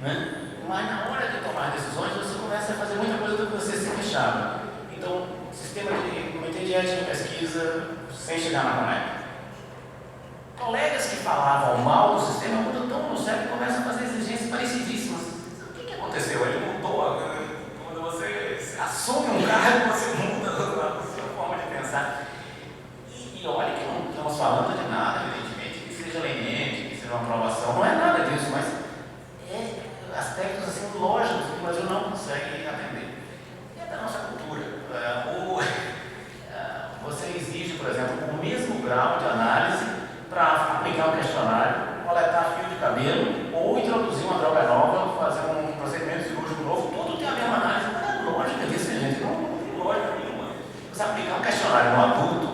né? Mas na hora de tomar decisões, você começa a fazer muita coisa do que você se queixava. Então, sistema de comitê de ética em pesquisa, sem chegar na CONEP. Colegas que falavam mal do sistema, quando estão no CEP, começam a fazer exigências parecidíssimas. O que aconteceu? Ele mudou. Quando você assume um cargo, você muda a sua forma de pensar. E olha que não estamos falando de nada, evidentemente, que seja leniente, que seja uma aprovação. Não é nada disso, mas aspectos assim, lógicos que o Brasil não consegue atender. É da nossa cultura. Você exige, por exemplo, o mesmo grau de análise para aplicar um questionário, coletar fio de cabelo ou introduzir uma droga nova, fazer um procedimento cirúrgico novo, tudo tem a mesma análise. Não é lógica disso, gente, não tem lógica nenhuma. Você aplicar um questionário no adulto,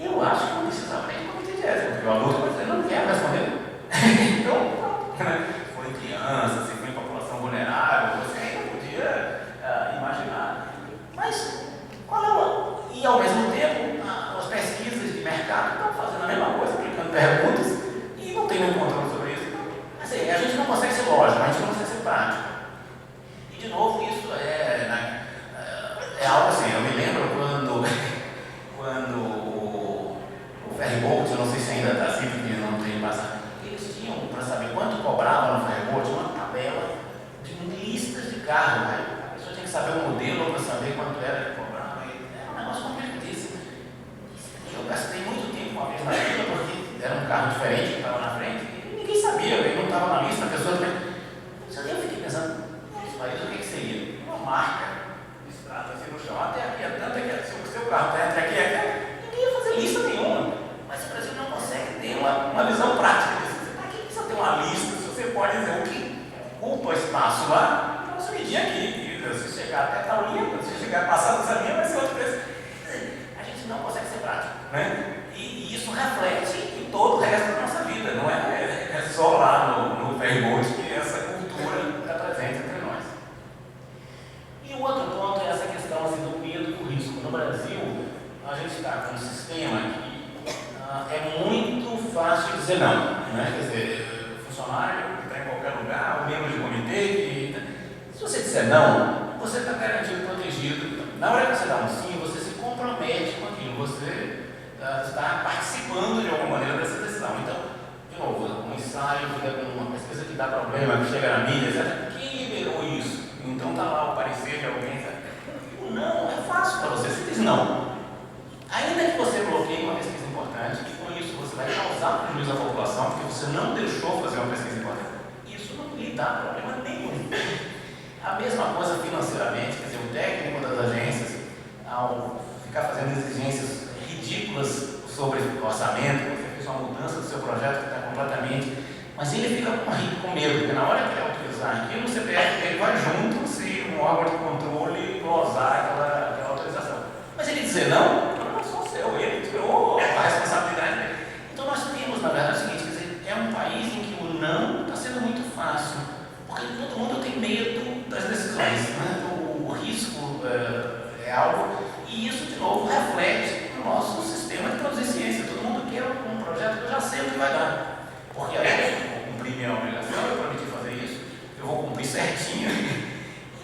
eu acho que não precisava nem de comitê de ética, porque o adulto não quer responder. Então, foi criança, se foi população vulnerável, você ainda podia imaginar. Mas, qual é o... E ao mesmo tempo, as pesquisas de mercado estão fazendo a mesma coisa, aplicando perguntas, e não tem nenhum controle sobre isso. Então, assim, a gente não consegue ser lógico, a gente não consegue ser prático. E, de novo, isso é algo assim, eu me lembro quando o ferryboat, eu não sei se ainda está assim, porque não tem passado, eles tinham, para saber quanto cobrava no ferryboat, uma tabela de listas de carro, né? A pessoa tinha que saber o modelo para saber quanto era que cobrava. Era um negócio complicadíssimo. Eu gastei muito tempo uma vez na fila, porque era um carro diferente que estava na frente, e ninguém sabia, ele não estava na lista, a pessoa também. Eu fiquei pensando, nesse país o que seria? Uma marca de estrada assim no chão, até aqui é tanto, se o seu carro está entre aqui e aqui, ninguém ia fazer lista nenhuma. Mas o Brasil não consegue ter uma visão prática disso. Para que precisa ter uma lista? Se você pode dizer o que ocupa espaço lá, então você medir aqui. Se chegar até tal linha, se chegar passado dessa linha, vai ser outro preço. A gente não consegue ser prático, né? E isso reflete em todo o resto da nossa vida. Não é só lá no ferryboat que essa cultura está presente entre nós. E o outro ponto é essa questão assim, do medo do risco. No Brasil, a gente está com um sistema que é muito fácil dizer não, né? Quer dizer, funcionário que está em qualquer lugar, o membro de comitê, se você disser não, você está garantido, protegido. Na hora que você dá um sim, você se compromete com aquilo, você está participando de alguma maneira dessa decisão. Então, de novo, um ensaio, uma pesquisa que dá problema, que chega na mídia, etc. Quem liberou isso? Então está lá o parecer de alguém, etc. O não é fácil para você, você diz não. Ainda que você bloqueie uma pesquisa importante, e com isso você vai causar prejuízo à população, porque você não deixou fazer uma pesquisa importante, isso não lhe dá problema nenhum. A mesma coisa financeiramente, quer dizer, o técnico das agências, ao ficar fazendo exigências ridículas sobre o orçamento, você fez uma mudança do seu projeto que está completamente, mas ele fica com medo, porque na hora que ele autorizar autorizar aquilo, o CPF dele vai junto se um órgão de controle glosar aquela autorização. Mas ele dizer não, não é só seu, ele tirou a responsabilidade dele. Então nós temos, na verdade, o seguinte, quer dizer, é um país em que o não está sendo muito fácil, porque todo mundo tem medo das decisões, né? O risco é algo, e isso, de novo, reflete no nosso sistema de produzir ciência. Todo mundo quer um projeto que eu já sei o que vai dar, porque aí eu vou cumprir minha obrigação, eu prometi fazer isso, eu vou cumprir certinho.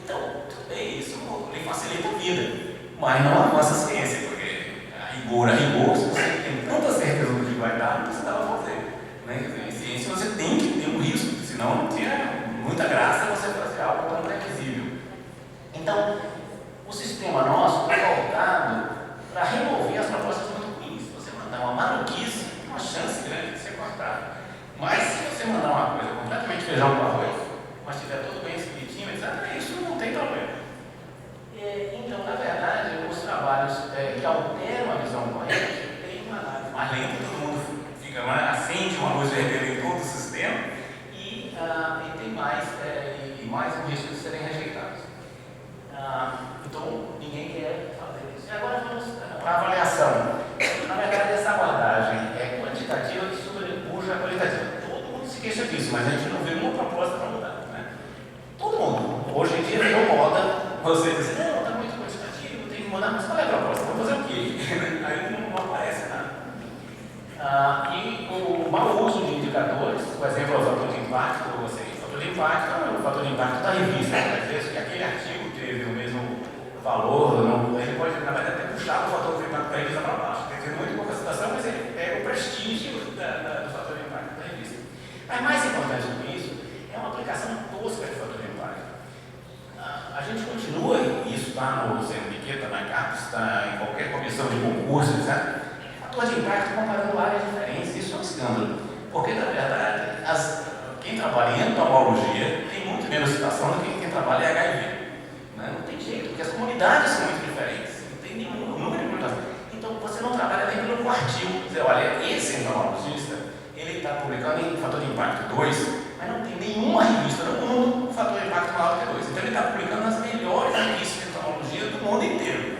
Então, tudo bem, isso lhe facilita a vida, mas não avança a ciência, porque a rigor, se você tem tanta certeza do que vai dar, não precisava fazer. Né? Em ciência você tem que ter um risco, senão não tinha muita graça você fazer algo tão previsível. Então, o sistema nosso está voltado para remover as propostas muito ruins. Se você mandar uma maluquice, tem uma chance grande de ser cortado. Mas se você mandar uma coisa completamente feijão com arroz, mas tiver tudo bem escritinho, etc., isso não tem problema. Então, na verdade, os trabalhos que alteram a visão corrente têm uma análise mais lenta, todo mundo fica acende uma luz vermelha em todo o sistema e tem mais um risco de serem rejeitados. Então, ninguém quer fazer isso. E agora vamos para a avaliação. Na verdade, essa abordagem é quantitativa que sobrepuja a qualitativa. Todo mundo se queixa disso, mas a gente não vê uma proposta para mudar. Né? Todo mundo. Hoje em dia virou moda você dizer, não, está muito quantitativo, tem que mudar, mas qual é a proposta? Vamos fazer o quê? Aí não aparece nada. E o mau uso de indicadores, por exemplo, é o fator de impacto, o fator de impacto é o fator de impacto da revista. Às vezes que aquele artigo teve o mesmo valor, ele pode, na verdade, ter puxado o fator de impacto da revista para baixo. Tem muito pouca citação, mas ele pega o prestígio do fator de impacto da revista. Mas mais importante do que isso, é uma aplicação tosca de fator de impacto. A gente continua, e isso está no CNPq, está na CAPES, está em qualquer comissão de concurso, etc. Fator de impacto comparando áreas diferentes, isso é um escândalo. Porque, na verdade, quem trabalha em entomologia tem muito menos citação do que quem trabalha em HIV. Né? Não tem jeito, porque as comunidades são muito diferentes, não tem nenhum número de comunidades. Então, você não trabalha nem pelo quartil. Quer dizer, olha, esse entomologista, ele está publicando em fator de impacto 2, mas não tem nenhuma revista no mundo com fator de impacto maior do que 2. Então, ele está publicando nas melhores revistas de entomologia do mundo inteiro.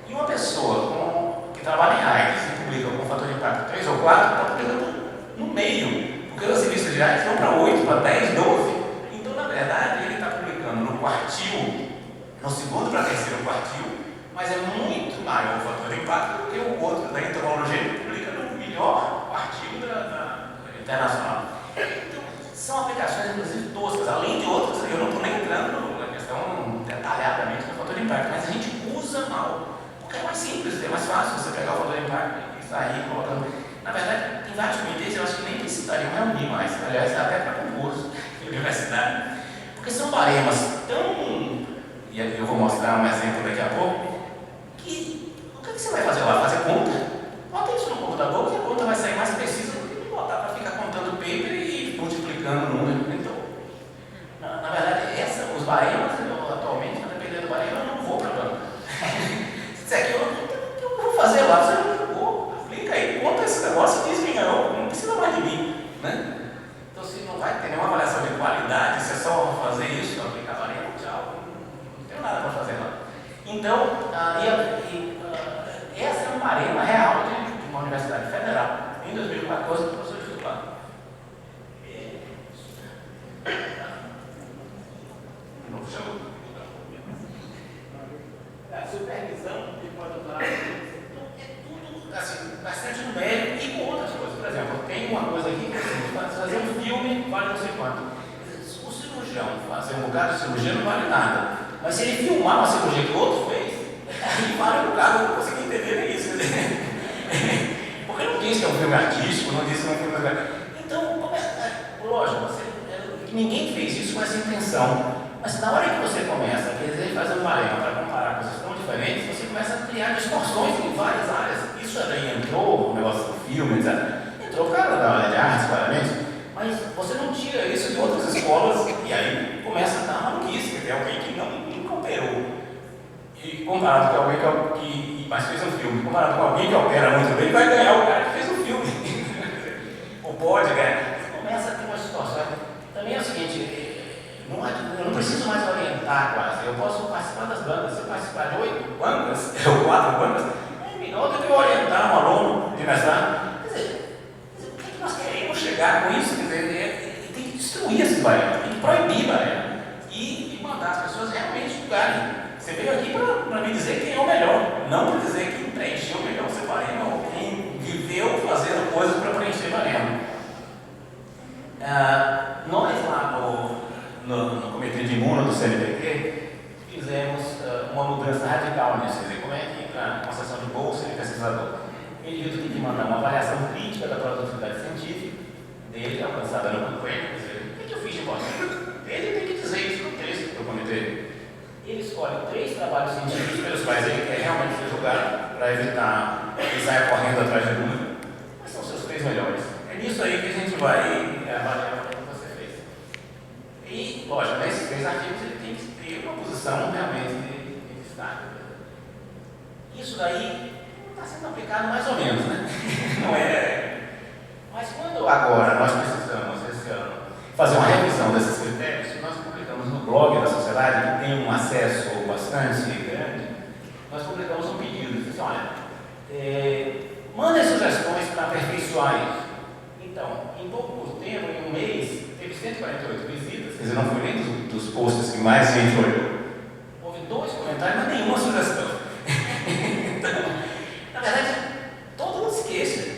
E uma pessoa que trabalha em AIDS e publica com fator de impacto 3 ou 4, está publicando no meio, porque as revistas de AIDS vão para 8, para 10, 12. Então, na verdade, ele está publicando no quartil, no segundo para terceiro quartil, mas é muito maior o fator de impacto do que o outro da entomologia, que publica no melhor quartil da internacional. Então, são aplicações, inclusive, toscas, além de outras, eu não estou nem entrando na questão detalhadamente do fator de impacto, mas a gente usa mal, porque é mais simples, é mais fácil você pegar o fator de impacto e sair colocando. Na verdade, tem vários comitês, eu acho que nem precisariam reunir mais, aliás, até para concurso de universidade, porque são baremas tão, e eu vou mostrar um exemplo daqui a pouco, que o que você vai fazer lá? Fazer conta? Bota isso no computador que a conta vai sair mais precisa do que botar para ficar contando paper e multiplicando o número. Então, na verdade, os baremas, atualmente, dependendo do barema, eu não vou para banco. Se disser que eu vou fazer lá, você não jogou, aplica aí, conta esse negócio e diz quem ganhou, não precisa mais de mim. Né? Então, se não vai ter nenhuma avaliação de qualidade, se é só fazer isso, aplicar barema, tchau, não tem nada para fazer lá. Então, essa é uma barema real de uma universidade federal. Em 2014, o professor titular. A supervisão de pós-doutorado é tudo assim, bastante numérico e com outras coisas. Por exemplo, tem uma coisa aqui que fazer um filme vale não sei quanto. O cirurgião fazer um bocado de cirurgia não vale nada. Mas se ele filmar uma cirurgia que o outro fez, aí vale um bocado, eu não consegui entender nem isso. Porque não diz que é um filme artístico, não diz que é um filme. Então, lógico, ninguém fez isso com essa intenção. Mas na hora que você começa a querer fazer um barema para comparar coisas tão diferentes, você começa a criar distorções em várias áreas. Isso daí entrou o negócio do filme, etc. Entrou o cara da área de artes, claramente, mas você não tira isso de outras escolas e aí começa a dar maluquice, que tem alguém que nunca operou. E comparado com alguém mas fez um filme, comparado com alguém que opera muito bem, vai ganhar o cara que fez o filme. Ou pode ganhar. Começa a ter uma situação. Também é o seguinte, eu não preciso mais orientar quase, eu posso participar das bancas. Se eu participar de 8 bancas, ou 4 bancas, é melhor do que eu orientar um aluno de mestrado. Quer dizer, o que nós queremos chegar com isso? Quer dizer, tem que destruir esse barreira, tem que proibir barreira e mandar as pessoas realmente julgarem. Você veio aqui para me dizer quem é o melhor, não para dizer quem preencheu melhor o seu barema ou quem viveu fazendo coisas para preencher barema. Nós lá no Comitê de Imuno do CNPq fizemos uma mudança radical nisso. Quer dizer, como é que para uma sessão de bolsa de pesquisador, o indivíduo tem que mandar uma avaliação crítica da produtividade científica dele, alcançada no concurso, quer dizer, o que eu fiz de importante? Ele tem que dizer isso no texto do comitê. Ele escolhe 3 trabalhos científicos pelos quais ele quer realmente ser julgado, para evitar que saia correndo atrás de número. Quais são os seus 3 melhores? É nisso aí que a gente vai avaliar o que você fez. E, lógico, nesses 3 artigos ele tem que ter uma posição realmente de destaque. Isso daí está sendo aplicado mais ou menos, né? Não é. Mas quando agora nós precisamos, esse ano, fazer uma revisão desses critérios, nós publicamos no blog da sociedade, que tem um acesso bastante grande, nós publicamos um pedido. Disse assim, olha, mandem sugestões para aperfeiçoar isso. Então, em pouco tempo, em um mês, teve 148 visitas, quer dizer, não foi nem dos posts que mais gente olhou. Houve 2 comentários, mas nenhuma sugestão. Então, na verdade, todo mundo se queixa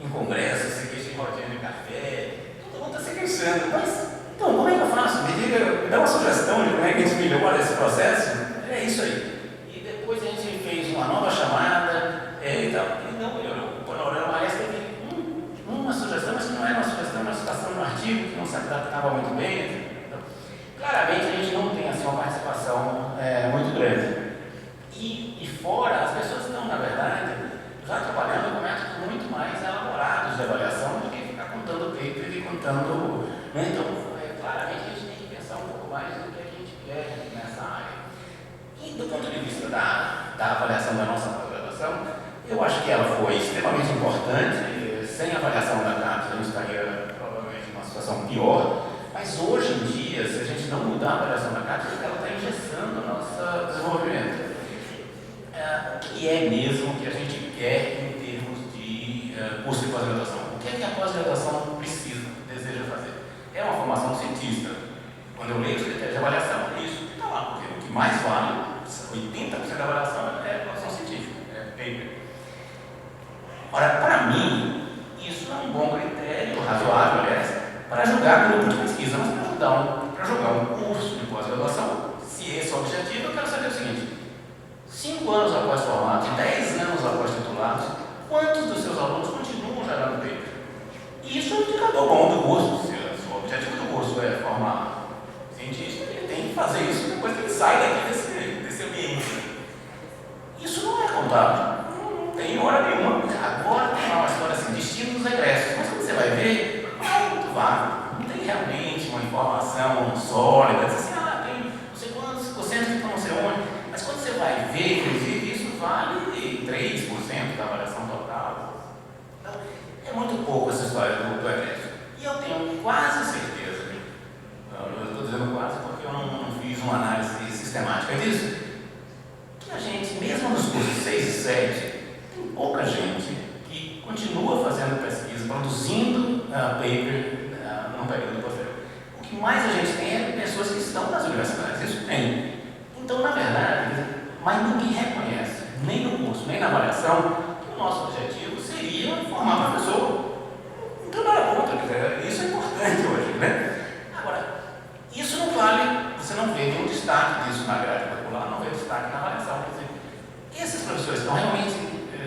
em congresso, se queixa em rodinha de café, todo mundo está se queixando. Mas, então, como é que eu faço? Me dá uma sugestão de como é que a gente melhora esse processo? É isso aí. E depois a gente fez uma nova chamada, e tal. E não melhorou. O panorama, aliás, teve uma sugestão, mas que não era uma sugestão, era uma citação no artigo, que não se adaptava muito bem. Então, claramente, a gente não tem assim, uma participação muito grande. E fora, as pessoas estão, na verdade, já trabalhando com métodos muito mais elaborados de avaliação do que ficar contando paper e contando. Né? Então, claramente, a gente tem que pensar um pouco mais do que a gente quer nessa área. E do ponto de vista da avaliação da nossa pós-graduação, eu acho que ela foi extremamente importante. Sem a avaliação da CAPES, a gente estaria provavelmente numa situação pior. Mas hoje em dia, se a gente não mudar a avaliação da CAPES, ela está engessando o nosso desenvolvimento. O que é mesmo que a gente quer em termos de curso de pós-graduação? O que é que a pós-graduação precisa, deseja fazer? É uma formação cientista. Quando eu leio os critérios de avaliação, é isso que está lá, porque o que mais vale, 80% da avaliação é a avaliação científica, é paper. Ora, para mim, isso é um bom critério, razoável, aliás, para julgar grupo de pesquisa, mas para julgar um curso de pós-graduação, se esse é o objetivo, eu quero saber o seguinte: 5 anos após formados, 10 anos após titulados, quantos dos seus alunos continuam gerando paper? Isso é um indicador bom do curso. Se o objetivo do curso é formar cientista, ele tem que fazer isso depois que ele sai daqui desse ambiente. Isso não é contábil. Não tem hora nenhuma. Agora tem uma história assim, destino dos egressos. Mas quando você vai ver, não é muito vago. Não tem realmente uma informação sólida. Diz assim, tem não sei quantos porcento que estão não sei onde. Mas quando você vai ver, inclusive, isso vale 3% da avaliação total. Então, é muito pouco essa história do egresso. E eu tenho quase certeza, eu estou dizendo quase porque eu não fiz uma análise sistemática disso, que a gente, mesmo nos cursos 6 e 7, tem pouca gente que continua fazendo pesquisa, produzindo paper num período posterior. O que mais a gente tem é pessoas que estão nas universidades, isso tem. Então, na verdade, mas ninguém reconhece, nem no curso, nem na avaliação, que o nosso objetivo seria formar professor. Então, não era contra, isso é importante hoje, né? Agora, isso não vale, você não vê nenhum destaque disso na grade curricular, não vê destaque na avaliação. Quer dizer, esses professores estão realmente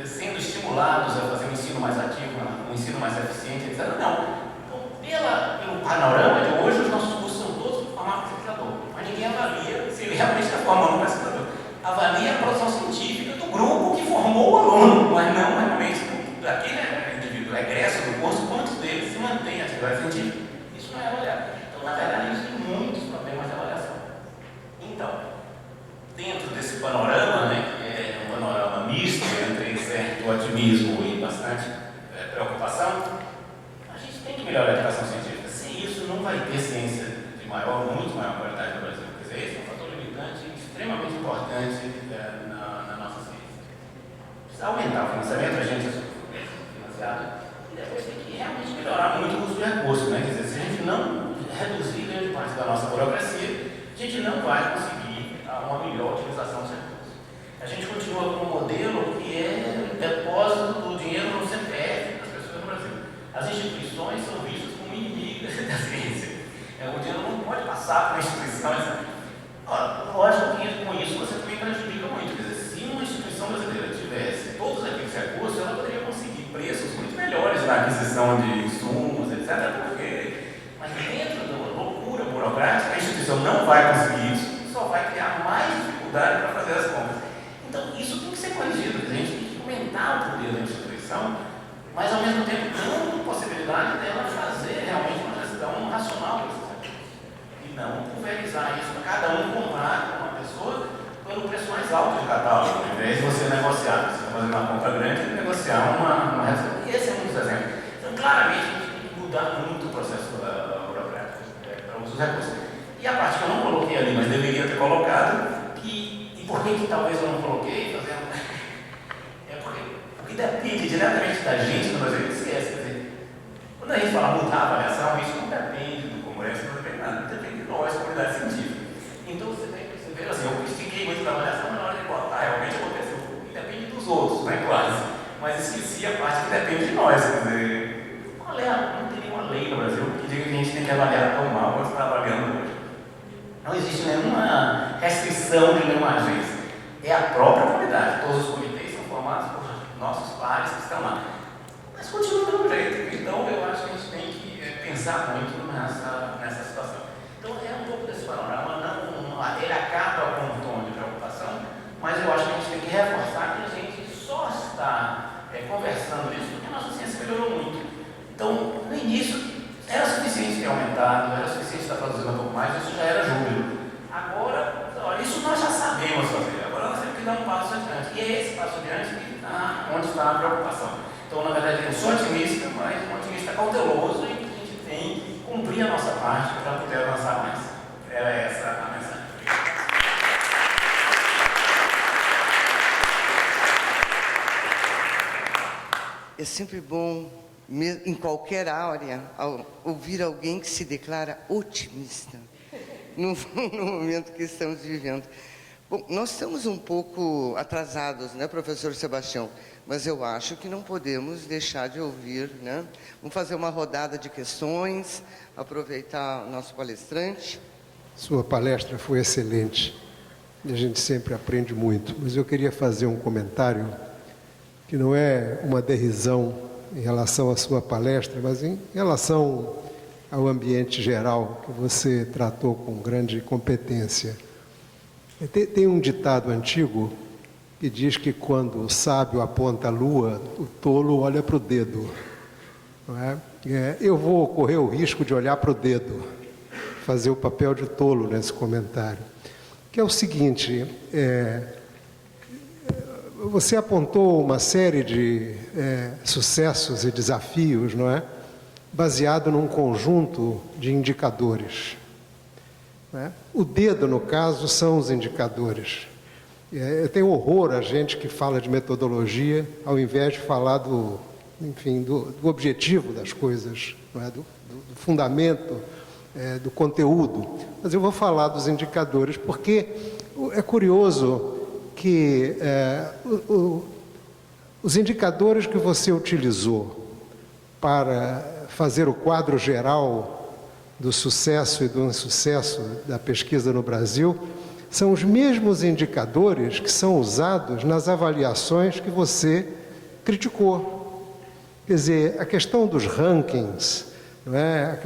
sendo estimulados a fazer um ensino mais ativo, um ensino mais eficiente, etc. Não. Então, pelo panorama de hoje, os nossos cursos são todos para formar pesquisador, mas ninguém avalia se ele realmente está formando um pesquisador. Avalia a produção científica do grupo que formou o aluno, mas não realmente daquele indivíduo egresso do curso, quantos deles se mantêm a atividade científica. Isso não é avaliado. Então, na verdade, isso tem muitos problemas de avaliação. Então, dentro desse panorama, né, que é um panorama misto entre certo otimismo e bastante preocupação, a gente tem que melhorar a educação científica. Sem isso, não vai ter ciência de muito maior qualidade. financiamento, a gente financiado, e depois tem que realmente melhorar muito o uso de recursos, né? Quer dizer, se a gente não reduzir grande parte da nossa burocracia, a gente não vai conseguir uma melhor utilização dos recursos. A gente continua com um modelo que é o depósito do dinheiro no CPF das pessoas no Brasil. As instituições são vistas como inimigas da ciência. O dinheiro não pode passar para a instituição. Lógico que com isso você também prejudica muito. Quer dizer, se uma instituição brasileira tivesse todos aqueles recursos, ela poderia conseguir preços muito melhores na aquisição de insumos, etc. Mas dentro da loucura burocrática, a instituição não vai conseguir isso, só vai criar mais dificuldade para fazer as compras. Então, isso tem que ser corrigido. A gente tem que aumentar o poder da instituição, mas ao mesmo tempo dando possibilidade dela fazer realmente uma gestão racional desses recursos. E não pulverizar isso para cada um comprar uma pessoa pelo preço mais alto de catálogo, ao invés de você negociar. Você está fazendo uma compra grande e negociar uma redução. E esse é um dos exemplos. Então, claramente, a gente tem que mudar muito o processo burocrático para o uso dos recursos. E a parte que eu não coloquei ali, mas deveria ter colocado, e por que talvez eu não coloquei, fazendo... é porque depende diretamente da gente no Brasil, esquece. Quer dizer, quando a gente fala mudar a avaliação, isso não depende do Congresso, não depende de nada, depende de nós, comunidade científica. Então você tem que perceber assim, eu estiquei muito a avaliação, mas na hora de botar, realmente aconteceu. Depende dos outros, não é quase. Mas esqueci a parte que depende de nós. Quer dizer, não tem nenhuma lei no Brasil que diga que a gente tem que avaliar tão mal quanto está avaliando hoje. Não existe nenhuma restrição de nenhuma agência. É a própria comunidade. Todos os comitês são formados por nossos pares que estão lá. Mas continua do mesmo jeito. Então, eu acho que a gente tem que pensar muito nessa situação. Então, é um pouco desse panorama. Ele acaba com um tom de preocupação, mas eu acho que a gente tem que reforçar que a gente só está conversando isso porque a nossa ciência melhorou muito. Então, no início, era suficiente ter aumentado, era suficiente estar produzindo um pouco mais, isso já era júbilo. Agora, isso nós já sabemos fazer, agora nós temos que dar um passo adiante. E é esse passo adiante que está onde está a preocupação. Então, na verdade, eu sou otimista, mas um otimista cauteloso e que a gente tem que cumprir a nossa parte para poder avançar mais. Era essa a mensagem. É sempre bom, em qualquer área, ouvir alguém que se declara otimista no momento que estamos vivendo. Bom, nós estamos um pouco atrasados, né, professor Sebastião? Mas eu acho que não podemos deixar de ouvir, né? Vamos fazer uma rodada de questões, aproveitar o nosso palestrante. Sua palestra foi excelente e a gente sempre aprende muito, mas eu queria fazer um comentário que não é uma derrisão em relação à sua palestra, mas em relação ao ambiente geral que você tratou com grande competência. Tem um ditado antigo que diz que quando o sábio aponta a lua, o tolo olha para o dedo. Não é? Eu vou correr o risco de olhar para o dedo, fazer o papel de tolo nesse comentário, que é o seguinte: você apontou uma série de sucessos e desafios, não é? Baseado num conjunto de indicadores. Não é? O dedo, no caso, são os indicadores. Eu tenho horror a gente que fala de metodologia, ao invés de falar do objetivo das coisas, não é? do fundamento, do conteúdo. Mas eu vou falar dos indicadores, porque é curioso que os indicadores que você utilizou para fazer o quadro geral do sucesso e do insucesso da pesquisa no Brasil são os mesmos indicadores que são usados nas avaliações que você criticou. Quer dizer, a questão dos rankings, não é?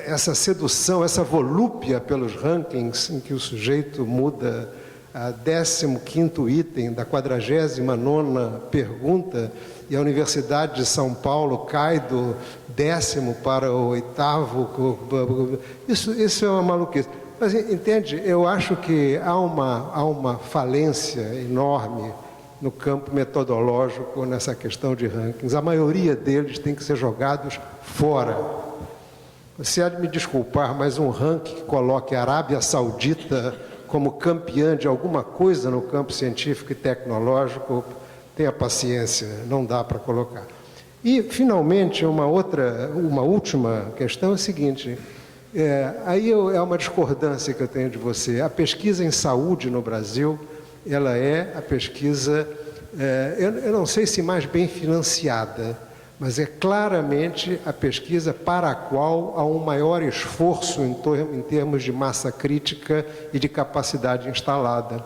Essa sedução, essa volúpia pelos rankings em que o sujeito muda a 15º item da 49ª pergunta e a Universidade de São Paulo cai do 10º para o 8º. Isso é uma maluquice. Mas, entende, eu acho que há uma falência enorme no campo metodológico nessa questão de rankings. A maioria deles tem que ser jogados fora. Você há de me desculpar, mas um ranking que coloque a Arábia Saudita como campeã de alguma coisa no campo científico e tecnológico tenha paciência, não dá para colocar. E, finalmente, uma última questão é a seguinte, aí é uma discordância que eu tenho de você. A pesquisa em saúde no Brasil, ela é a pesquisa, eu não sei se mais bem financiada, mas é claramente a pesquisa para a qual há um maior esforço em termos de massa crítica e de capacidade instalada.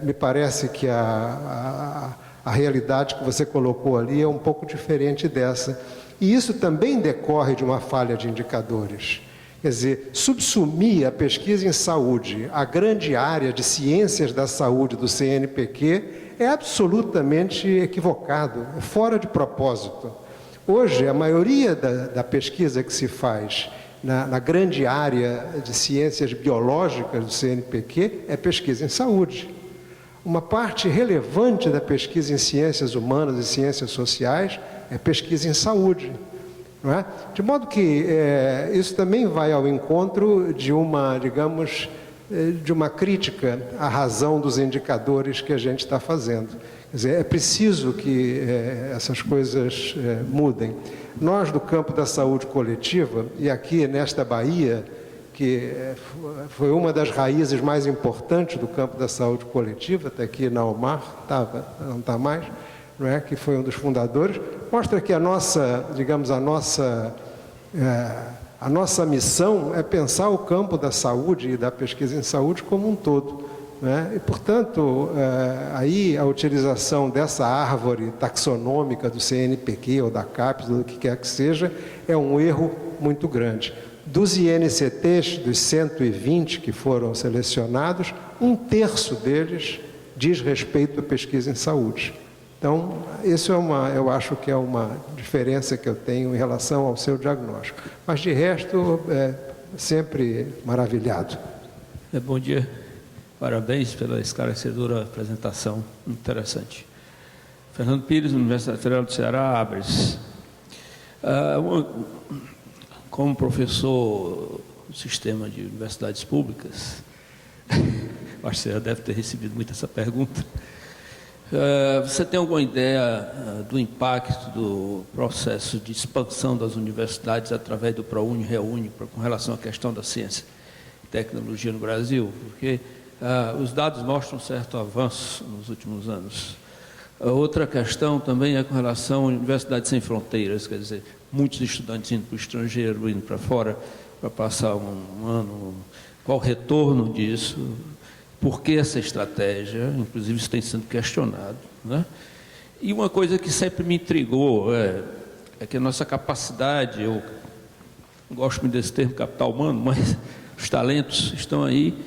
Me parece que a realidade que você colocou ali é um pouco diferente dessa. E isso também decorre de uma falha de indicadores. Quer dizer, subsumir a pesquisa em saúde à grande área de ciências da saúde do CNPq é absolutamente equivocado, é fora de propósito. Hoje, a maioria da pesquisa que se faz na grande área de ciências biológicas do CNPq é pesquisa em saúde. Uma parte relevante da pesquisa em ciências humanas e ciências sociais é pesquisa em saúde. Não é? De modo que isso também vai ao encontro de uma, digamos, de uma crítica à razão dos indicadores que a gente está fazendo. Quer dizer, é preciso que essas coisas mudem. Nós, do campo da saúde coletiva, e aqui nesta Bahia, que foi uma das raízes mais importantes do campo da saúde coletiva, até aqui na UMAR, não está mais, não é? Que foi um dos fundadores, mostra que a nossa missão é pensar o campo da saúde e da pesquisa em saúde como um todo. E, portanto, aí a utilização dessa árvore taxonômica do CNPq ou da CAPES, do que quer que seja, é um erro muito grande. Dos INCTs, dos 120 que foram selecionados, 1/3 deles diz respeito à pesquisa em saúde. Então, isso eu acho que é uma diferença que eu tenho em relação ao seu diagnóstico. Mas, de resto, sempre maravilhado. Bom dia. Parabéns pela esclarecedora apresentação, interessante. Fernando Pires, Universidade Federal do Ceará, Abres. Como professor do sistema de universidades públicas, acho que você já deve ter recebido muito essa pergunta. Você tem alguma ideia do impacto do processo de expansão das universidades através do ProUni, ReUni, com relação à questão da ciência e tecnologia no Brasil? Porque os dados mostram um certo avanço nos últimos anos. Outra questão também é com relação à Universidade Sem Fronteiras, quer dizer, muitos estudantes indo para o estrangeiro, indo para fora, para passar um ano. Qual o retorno disso? Por que essa estratégia? Inclusive, isso tem sido questionado, né? E uma coisa que sempre me intrigou é que a nossa capacidade, eu não gosto muito desse termo capital humano, mas os talentos estão aí.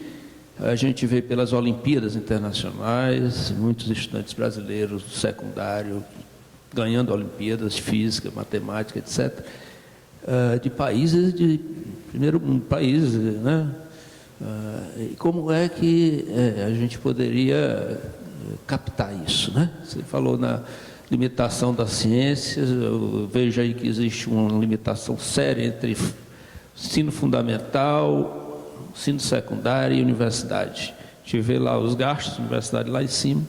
A gente vê pelas Olimpíadas Internacionais, muitos estudantes brasileiros do secundário ganhando Olimpíadas de física, matemática, etc., de países de primeiro mundo, países, né? E como é que a gente poderia captar isso, né? Você falou na limitação das ciências, eu vejo aí que existe uma limitação séria entre ensino fundamental, ensino secundário e universidade. A gente vê lá os gastos da universidade lá em cima.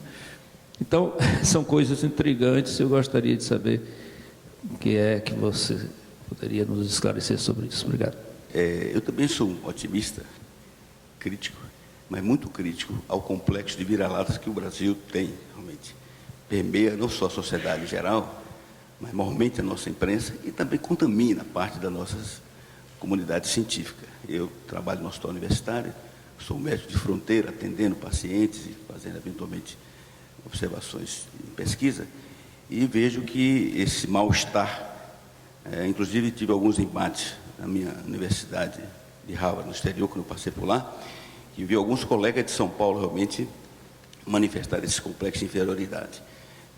Então, são coisas intrigantes, eu gostaria de saber o que é que você poderia nos esclarecer sobre isso. Obrigado. Eu também sou um otimista, crítico, mas muito crítico ao complexo de vira-latas que o Brasil tem, realmente. Permeia não só a sociedade em geral, mas mormente a nossa imprensa e também contamina parte da nossa comunidade científica. Eu trabalho no hospital universitário, sou médico de fronteira, atendendo pacientes e fazendo eventualmente observações em pesquisa, e vejo que esse mal-estar, inclusive tive alguns embates na minha universidade de Harvard, no exterior, quando eu passei por lá, e vi alguns colegas de São Paulo realmente manifestar esse complexo de inferioridade.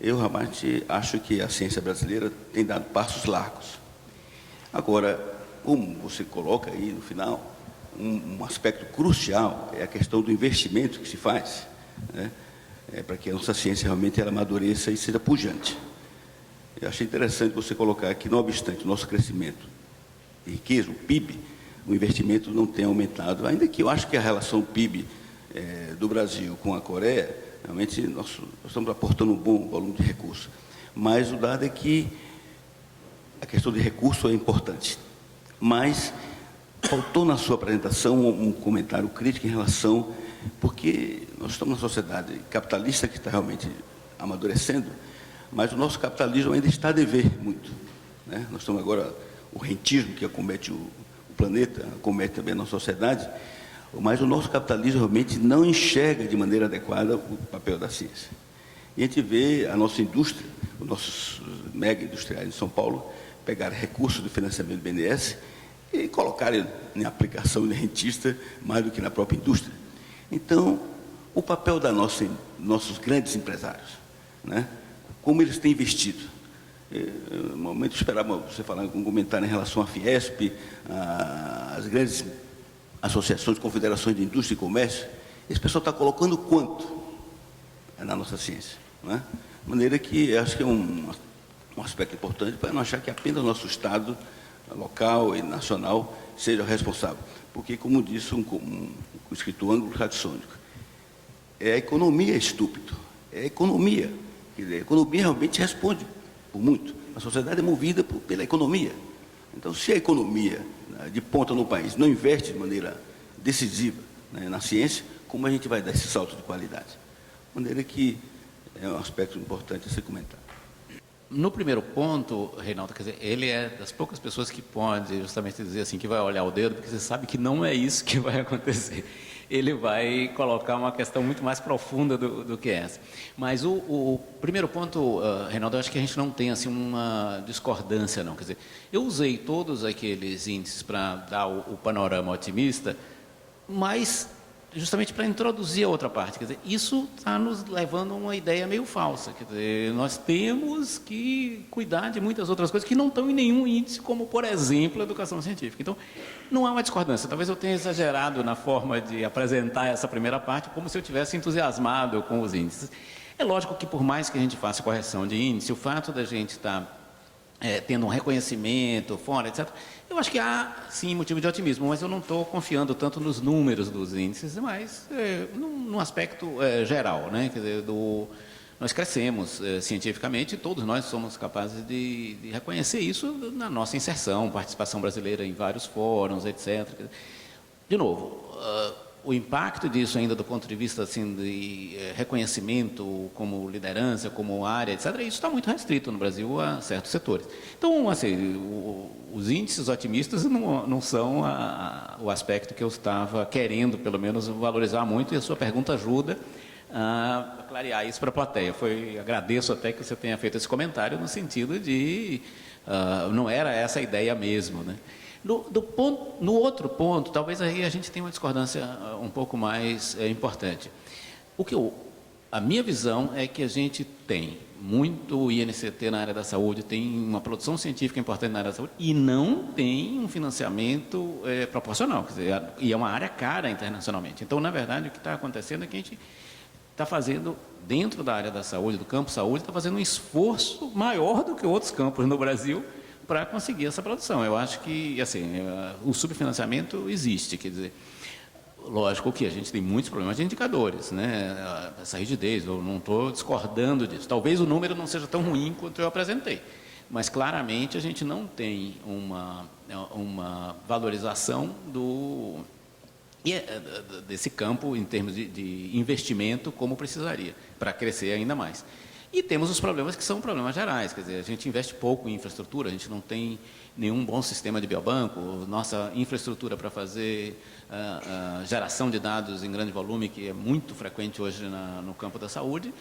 Eu realmente acho que a ciência brasileira tem dado passos largos. Agora, como você coloca aí no final, um aspecto crucial é a questão do investimento que se faz, né, para que a nossa ciência realmente ela amadureça e seja pujante. Eu achei interessante você colocar que, não obstante o nosso crescimento de riqueza, o PIB, o investimento não tem aumentado, ainda que eu acho que a relação PIB do Brasil com a Coreia realmente nós estamos aportando um bom volume de recursos. Mas o dado é que a questão de recurso é importante. Mas faltou na sua apresentação um comentário crítico em relação, porque nós estamos numa sociedade capitalista que está realmente amadurecendo, mas o nosso capitalismo ainda está a dever muito, né? Nós estamos agora, o rentismo que acomete o planeta, acomete também a nossa sociedade, mas o nosso capitalismo realmente não enxerga de maneira adequada o papel da ciência. E a gente vê a nossa indústria, os nossos mega industriais de São Paulo, pegar recursos do financiamento do BNDES e colocarem em aplicação de rentista mais do que na própria indústria. Então, o papel nossos grandes empresários, né? Como eles têm investido. No momento, eu esperava você falar um comentário em relação à Fiesp, às grandes associações, confederações de indústria e comércio. Esse pessoal está colocando quanto na nossa ciência, né? De maneira que acho que é um aspecto importante para não achar que apenas o nosso Estado local e nacional seja responsável. Porque, como disse um escritor anglo-saxônico, a economia é estúpido, é a economia. Quer dizer, a economia realmente responde por muito. A sociedade é movida pela economia. Então, se a economia, né, de ponta no país não investe de maneira decisiva, né, na ciência, como a gente vai dar esse salto de qualidade? De maneira que é um aspecto importante a ser comentado. No primeiro ponto, Reinaldo, quer dizer, ele é das poucas pessoas que pode justamente dizer assim, que vai olhar o dedo, porque você sabe que não é isso que vai acontecer. Ele vai colocar uma questão muito mais profunda do que essa. Mas o primeiro ponto, Reinaldo, eu acho que a gente não tem assim uma discordância, não. Quer dizer, eu usei todos aqueles índices para dar o panorama otimista, mas justamente para introduzir a outra parte. Quer dizer, isso está nos levando a uma ideia meio falsa. Quer dizer, nós temos que cuidar de muitas outras coisas que não estão em nenhum índice, como, por exemplo, a educação científica. Então, não há uma discordância. Talvez eu tenha exagerado na forma de apresentar essa primeira parte, como se eu tivesse entusiasmado com os índices. É lógico que, por mais que a gente faça correção de índice, o fato da gente estar tendo um reconhecimento fora, etc., eu acho que há, sim, motivo de otimismo, mas eu não estou confiando tanto nos números dos índices, mas num aspecto geral, né? Quer dizer, nós crescemos cientificamente e todos nós somos capazes de reconhecer isso na nossa inserção, participação brasileira em vários fóruns, etc. De novo, o impacto disso ainda do ponto de vista assim, de reconhecimento como liderança, como área, etc., isso está muito restrito no Brasil a certos setores. Então, assim, os índices otimistas não são o aspecto que eu estava querendo, pelo menos, valorizar muito, e a sua pergunta ajuda a clarear isso para a plateia. Agradeço até que você tenha feito esse comentário no sentido de não era essa a ideia mesmo, né? No outro ponto, talvez aí a gente tenha uma discordância um pouco mais importante. A minha visão é que a gente tem muito INCT na área da saúde, tem uma produção científica importante na área da saúde e não tem um financiamento proporcional, quer dizer, e é uma área cara internacionalmente. Então, na verdade, o que está acontecendo é que a gente está fazendo, dentro da área da saúde, do campo saúde, está fazendo um esforço maior do que outros campos no Brasil para conseguir essa produção. Eu acho que, assim, o subfinanciamento existe, quer dizer, lógico que a gente tem muitos problemas de indicadores, né? Essa rigidez, eu não estou discordando disso. Talvez o número não seja tão ruim quanto eu apresentei, mas claramente a gente não tem uma valorização desse campo em termos de investimento como precisaria, para crescer ainda mais. E temos os problemas que são problemas gerais, quer dizer, a gente investe pouco em infraestrutura, a gente não tem nenhum bom sistema de biobanco, nossa infraestrutura para fazer geração de dados em grande volume, que é muito frequente hoje no campo da saúde,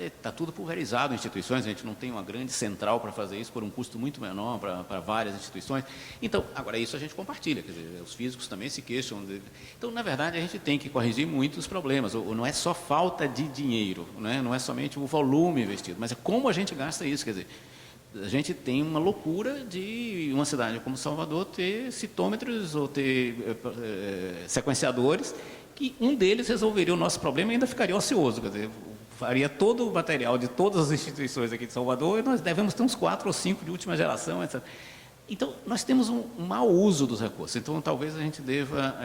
está tudo pulverizado em instituições, a gente não tem uma grande central para fazer isso por um custo muito menor para várias instituições. Então, agora isso a gente compartilha, quer dizer, os físicos também se queixam. Então, na verdade, a gente tem que corrigir muitos problemas. Não é só falta de dinheiro, né? Não é somente o volume investido, mas é como a gente gasta isso, quer dizer, a gente tem uma loucura de uma cidade como Salvador ter citômetros ou ter sequenciadores, que um deles resolveria o nosso problema e ainda ficaria ocioso, quer dizer, faria todo o material de todas as instituições aqui de Salvador, e nós devemos ter uns 4 ou 5 de última geração, etc. Então, nós temos um mau uso dos recursos. Então, talvez a gente deva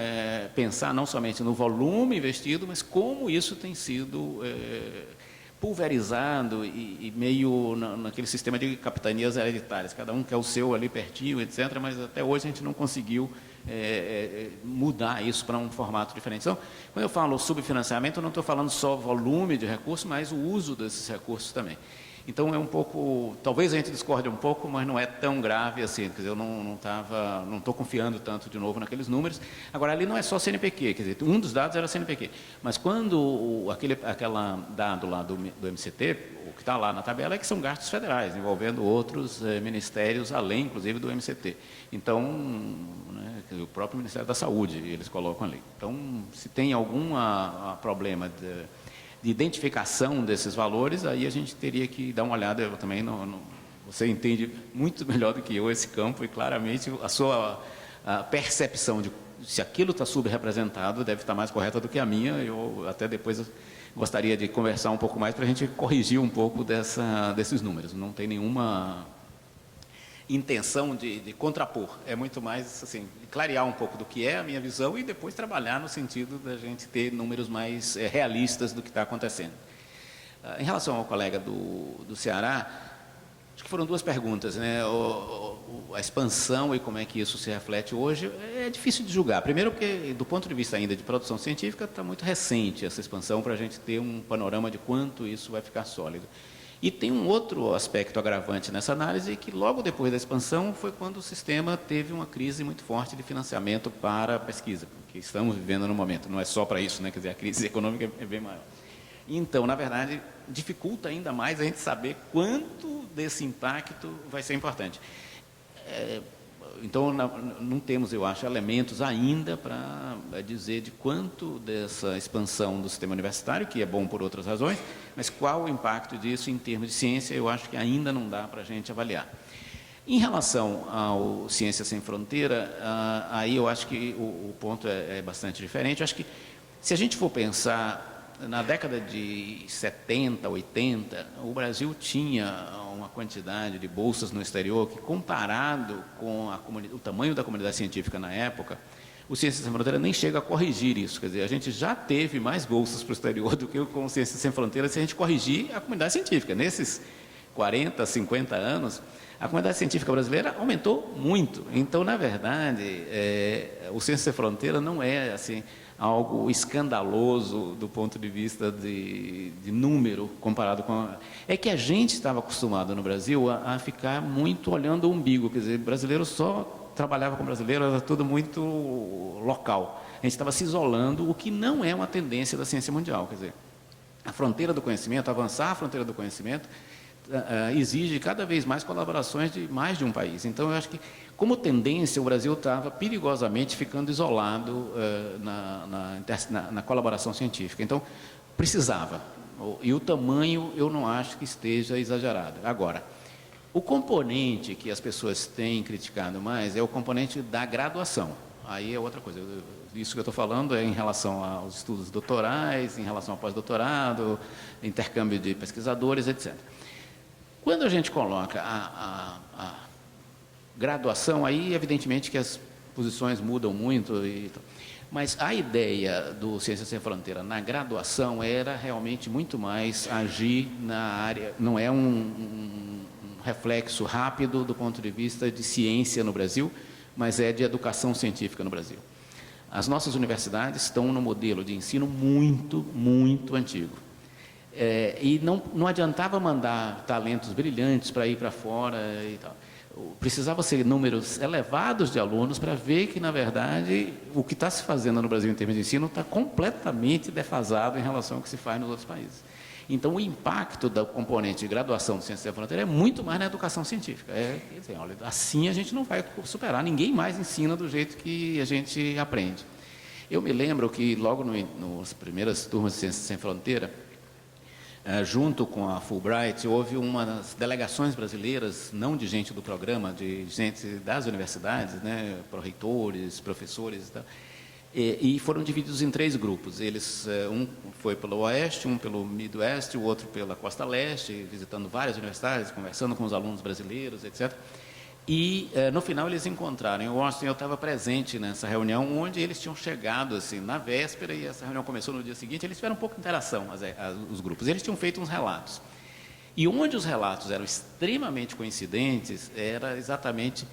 pensar não somente no volume investido, mas como isso tem sido pulverizado e meio naquele sistema de capitanias hereditárias. Cada um quer o seu ali pertinho, etc., mas até hoje a gente não conseguiu mudar isso para um formato diferente. Então, quando eu falo subfinanciamento, eu não estou falando só volume de recursos, mas o uso desses recursos também. Então, é um pouco, talvez a gente discorde um pouco, mas não é tão grave assim, quer dizer, eu não estou confiando tanto de novo naqueles números. Agora, ali não é só CNPq, quer dizer, um dos dados era CNPq, mas quando aquele dado lá do MCT, o que está lá na tabela é que são gastos federais, envolvendo outros ministérios, além, inclusive, do MCT. Então, né, o próprio Ministério da Saúde, eles colocam ali. Então, se tem algum problema de identificação desses valores, aí a gente teria que dar uma olhada. Eu também você entende muito melhor do que eu esse campo e claramente a sua percepção de se aquilo está subrepresentado deve estar mais correta do que a minha. Eu até depois gostaria de conversar um pouco mais para a gente corrigir um pouco desses números. Não tem nenhuma intenção de contrapor, é muito mais assim, clarear um pouco do que é a minha visão e depois trabalhar no sentido da gente ter números mais realistas do que está acontecendo. Em relação ao colega do Ceará, acho que foram duas perguntas, né? A expansão e como é que isso se reflete hoje, é difícil de julgar. Primeiro porque, do ponto de vista ainda de produção científica, está muito recente essa expansão para a gente ter um panorama de quanto isso vai ficar sólido. E tem um outro aspecto agravante nessa análise, que logo depois da expansão foi quando o sistema teve uma crise muito forte de financiamento para a pesquisa, que estamos vivendo no momento. Não é só para isso, né? Quer dizer, a crise econômica é bem maior. Então, na verdade, dificulta ainda mais a gente saber quanto desse impacto vai ser importante. Então, não temos, eu acho, elementos ainda para dizer de quanto dessa expansão do sistema universitário, que é bom por outras razões, mas qual o impacto disso em termos de ciência, eu acho que ainda não dá para a gente avaliar. Em relação ao Ciência Sem Fronteira, aí eu acho que o ponto é bastante diferente. Eu acho que, se a gente for pensar, na década de 70, 80, o Brasil tinha uma quantidade de bolsas no exterior que, comparado com o tamanho da comunidade científica na época, o Ciências Sem Fronteira nem chega a corrigir isso. Quer dizer, a gente já teve mais bolsas para o exterior do que com Ciências Sem Fronteira se a gente corrigir a comunidade científica. Nesses 40, 50 anos, a comunidade científica brasileira aumentou muito. Então, na verdade, o Ciências Sem Fronteira não é assim algo escandaloso do ponto de vista de número comparado com... É que a gente estava acostumado no Brasil a ficar muito olhando o umbigo, quer dizer, brasileiro só trabalhava com brasileiro, era tudo muito local. A gente estava se isolando, o que não é uma tendência da ciência mundial, quer dizer, a fronteira do conhecimento, avançar a fronteira do conhecimento, exige cada vez mais colaborações de mais de um país. Então, eu acho que, como tendência, o Brasil estava perigosamente ficando isolado na colaboração científica. Então, precisava. E o tamanho, eu não acho que esteja exagerado. Agora, o componente que as pessoas têm criticado mais é o componente da graduação. Aí é outra coisa. Isso que eu estou falando é em relação aos estudos doutorais, em relação ao pós-doutorado, intercâmbio de pesquisadores, etc. Quando a gente coloca a graduação, aí evidentemente que as posições mudam muito, mas a ideia do Ciências Sem Fronteira na graduação era realmente muito mais agir na área, não é um reflexo rápido do ponto de vista de ciência no Brasil, mas é de educação científica no Brasil. As nossas universidades estão no modelo de ensino muito, muito antigo. E não adiantava mandar talentos brilhantes para ir para fora e tal. Precisava ser números elevados de alunos para ver que, na verdade, o que está se fazendo no Brasil em termos de ensino está completamente defasado em relação ao que se faz nos outros países. Então, o impacto do componente de graduação do Ciências Sem Fronteira é muito mais na educação científica. Quer dizer, olha, assim a gente não vai superar, ninguém mais ensina do jeito que a gente aprende. Eu me lembro que, logo nas primeiras turmas de Ciências Sem Fronteira, junto com a Fulbright, houve umas delegações brasileiras, não de gente do programa, de gente das universidades, né, pró-reitores, professores e tal, e foram divididos em 3 grupos. Um foi pelo Oeste, um pelo Midwest, o outro pela Costa Leste, visitando várias universidades, conversando com os alunos brasileiros, etc. E, no final, eles encontraram. Em Washington, eu estava presente nessa reunião, onde eles tinham chegado, assim, na véspera, e essa reunião começou no dia seguinte. Eles tiveram um pouco de interação, os grupos. Eles tinham feito uns relatos. E onde os relatos eram extremamente coincidentes, era exatamente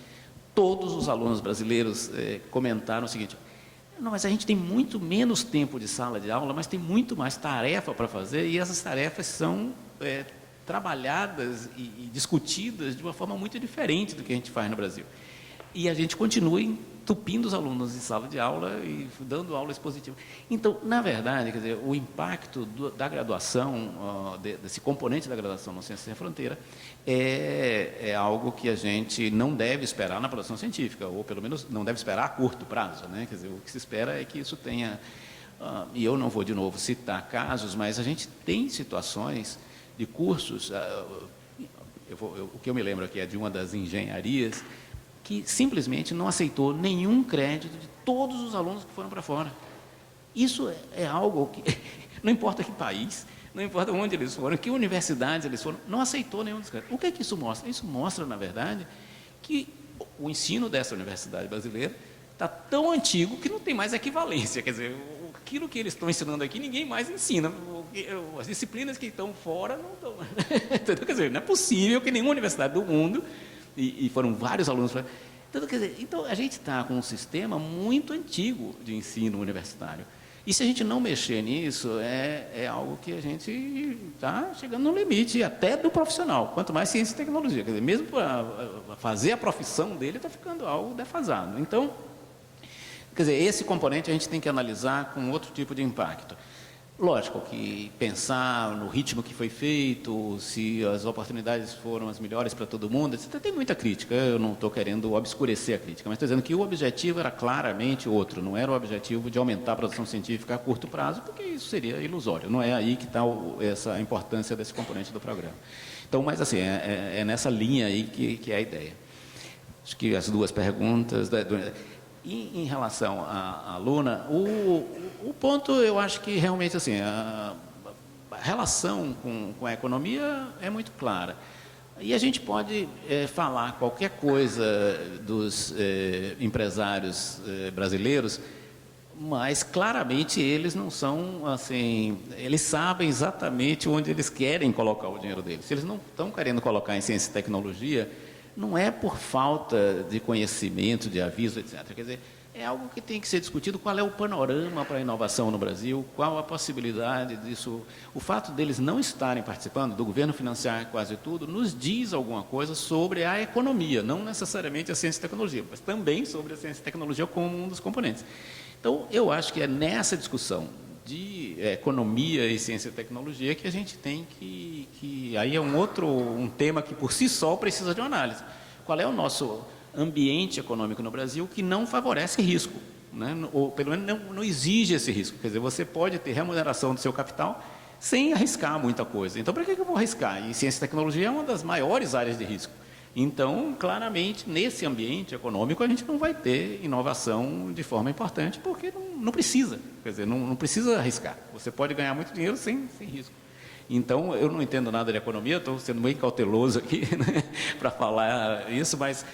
todos os alunos brasileiros comentaram o seguinte: não, mas a gente tem muito menos tempo de sala de aula, mas tem muito mais tarefa para fazer, e essas tarefas são trabalhadas e discutidas de uma forma muito diferente do que a gente faz no Brasil. E a gente continua entupindo os alunos em sala de aula e dando aula expositiva. Então, na verdade, quer dizer, o impacto da graduação, desse componente da graduação no Ciência Sem Fronteira, é algo que a gente não deve esperar na produção científica, ou pelo menos não deve esperar a curto prazo, né? Quer dizer, o que se espera é que isso tenha... e eu não vou de novo citar casos, mas a gente tem situações de cursos, o que eu me lembro aqui é de uma das engenharias, que simplesmente não aceitou nenhum crédito de todos os alunos que foram para fora. Isso é algo que, não importa que país, não importa onde eles foram, que universidades eles foram, não aceitou nenhum dos créditos. O que é que isso mostra? Isso mostra, na verdade, que o ensino dessa universidade brasileira está tão antigo que não tem mais equivalência. Quer dizer, aquilo que eles estão ensinando aqui, ninguém mais ensina. As disciplinas que estão fora não estão. Quer dizer, não é possível que nenhuma universidade do mundo, e foram vários alunos. Então, quer dizer, então a gente está com um sistema muito antigo de ensino universitário. E se a gente não mexer nisso, é algo que a gente está chegando no limite, até do profissional, quanto mais ciência e tecnologia. Quer dizer, mesmo para fazer a profissão dele, está ficando algo defasado. Então, quer dizer, esse componente a gente tem que analisar com outro tipo de impacto. Lógico que pensar no ritmo que foi feito, se as oportunidades foram as melhores para todo mundo, etc. Tem muita crítica, eu não estou querendo obscurecer a crítica, mas estou dizendo que o objetivo era claramente outro, não era o objetivo de aumentar a produção científica a curto prazo, porque isso seria ilusório, não é aí que está essa importância desse componente do programa. Então, mas assim, é nessa linha aí que é a ideia. Acho que as duas perguntas... Em relação à Luna, o ponto, eu acho que realmente assim, a relação com a economia é muito clara. E a gente pode falar qualquer coisa dos empresários brasileiros, mas claramente eles não são assim, eles sabem exatamente onde eles querem colocar o dinheiro deles. Se eles não estão querendo colocar em ciência e tecnologia, não é por falta de conhecimento, de aviso, etc. Quer dizer, é algo que tem que ser discutido, qual é o panorama para a inovação no Brasil, qual a possibilidade disso. O fato deles não estarem participando, do governo financiar quase tudo, nos diz alguma coisa sobre a economia, não necessariamente a ciência e tecnologia, mas também sobre a ciência e tecnologia como um dos componentes. Então, eu acho que é nessa discussão de economia e ciência e tecnologia que a gente tem que aí é um tema que por si só precisa de uma análise. Qual é o nosso ambiente econômico no Brasil que não favorece risco, né? Ou pelo menos não exige esse risco. Quer dizer, você pode ter remuneração do seu capital sem arriscar muita coisa. Então, para que eu vou arriscar? E ciência e tecnologia é uma das maiores áreas de risco. Então, claramente, nesse ambiente econômico, a gente não vai ter inovação de forma importante, porque não precisa. Quer dizer, não precisa arriscar. Você pode ganhar muito dinheiro sem risco. Então, eu não entendo nada de economia, estou sendo meio cauteloso aqui, né, para falar isso, mas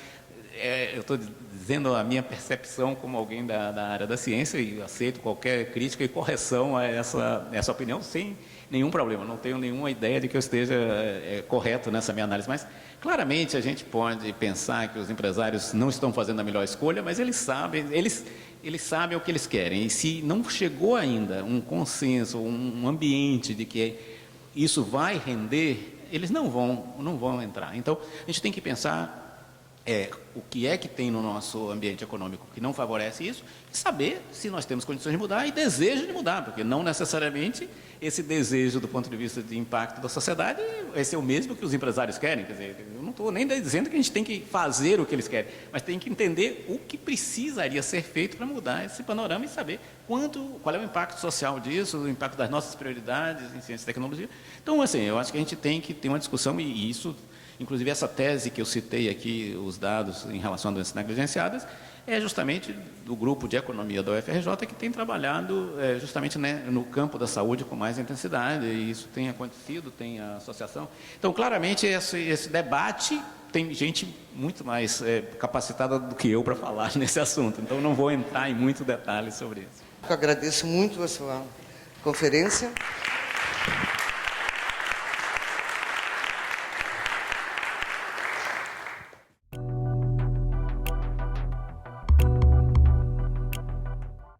eu estou dizendo a minha percepção como alguém da área da ciência e aceito qualquer crítica e correção a essa opinião sem nenhum problema. Não tenho nenhuma ideia de que eu esteja correto nessa minha análise, mas claramente a gente pode pensar que os empresários não estão fazendo a melhor escolha, mas eles sabem o que eles querem. E se não chegou ainda um consenso, um ambiente de que isso vai render, eles não vão entrar. Então, a gente tem que pensar o que é que tem no nosso ambiente econômico que não favorece isso, e saber se nós temos condições de mudar e desejo de mudar, porque não necessariamente esse desejo do ponto de vista de impacto da sociedade vai ser o mesmo que os empresários querem. Quer dizer, eu não estou nem dizendo que a gente tem que fazer o que eles querem, mas tem que entender o que precisaria ser feito para mudar esse panorama e saber qual é o impacto social disso, o impacto das nossas prioridades em ciência e tecnologia. Então, assim, eu acho que a gente tem que ter uma discussão, e isso, inclusive essa tese que eu citei aqui, os dados em relação a doenças negligenciadas, é justamente do grupo de economia da UFRJ que tem trabalhado justamente, né, no campo da saúde com mais intensidade, e isso tem acontecido, tem a associação. Então, claramente, esse debate tem gente muito mais capacitada do que eu para falar nesse assunto, então não vou entrar em muito detalhe sobre isso. Eu agradeço muito a sua conferência.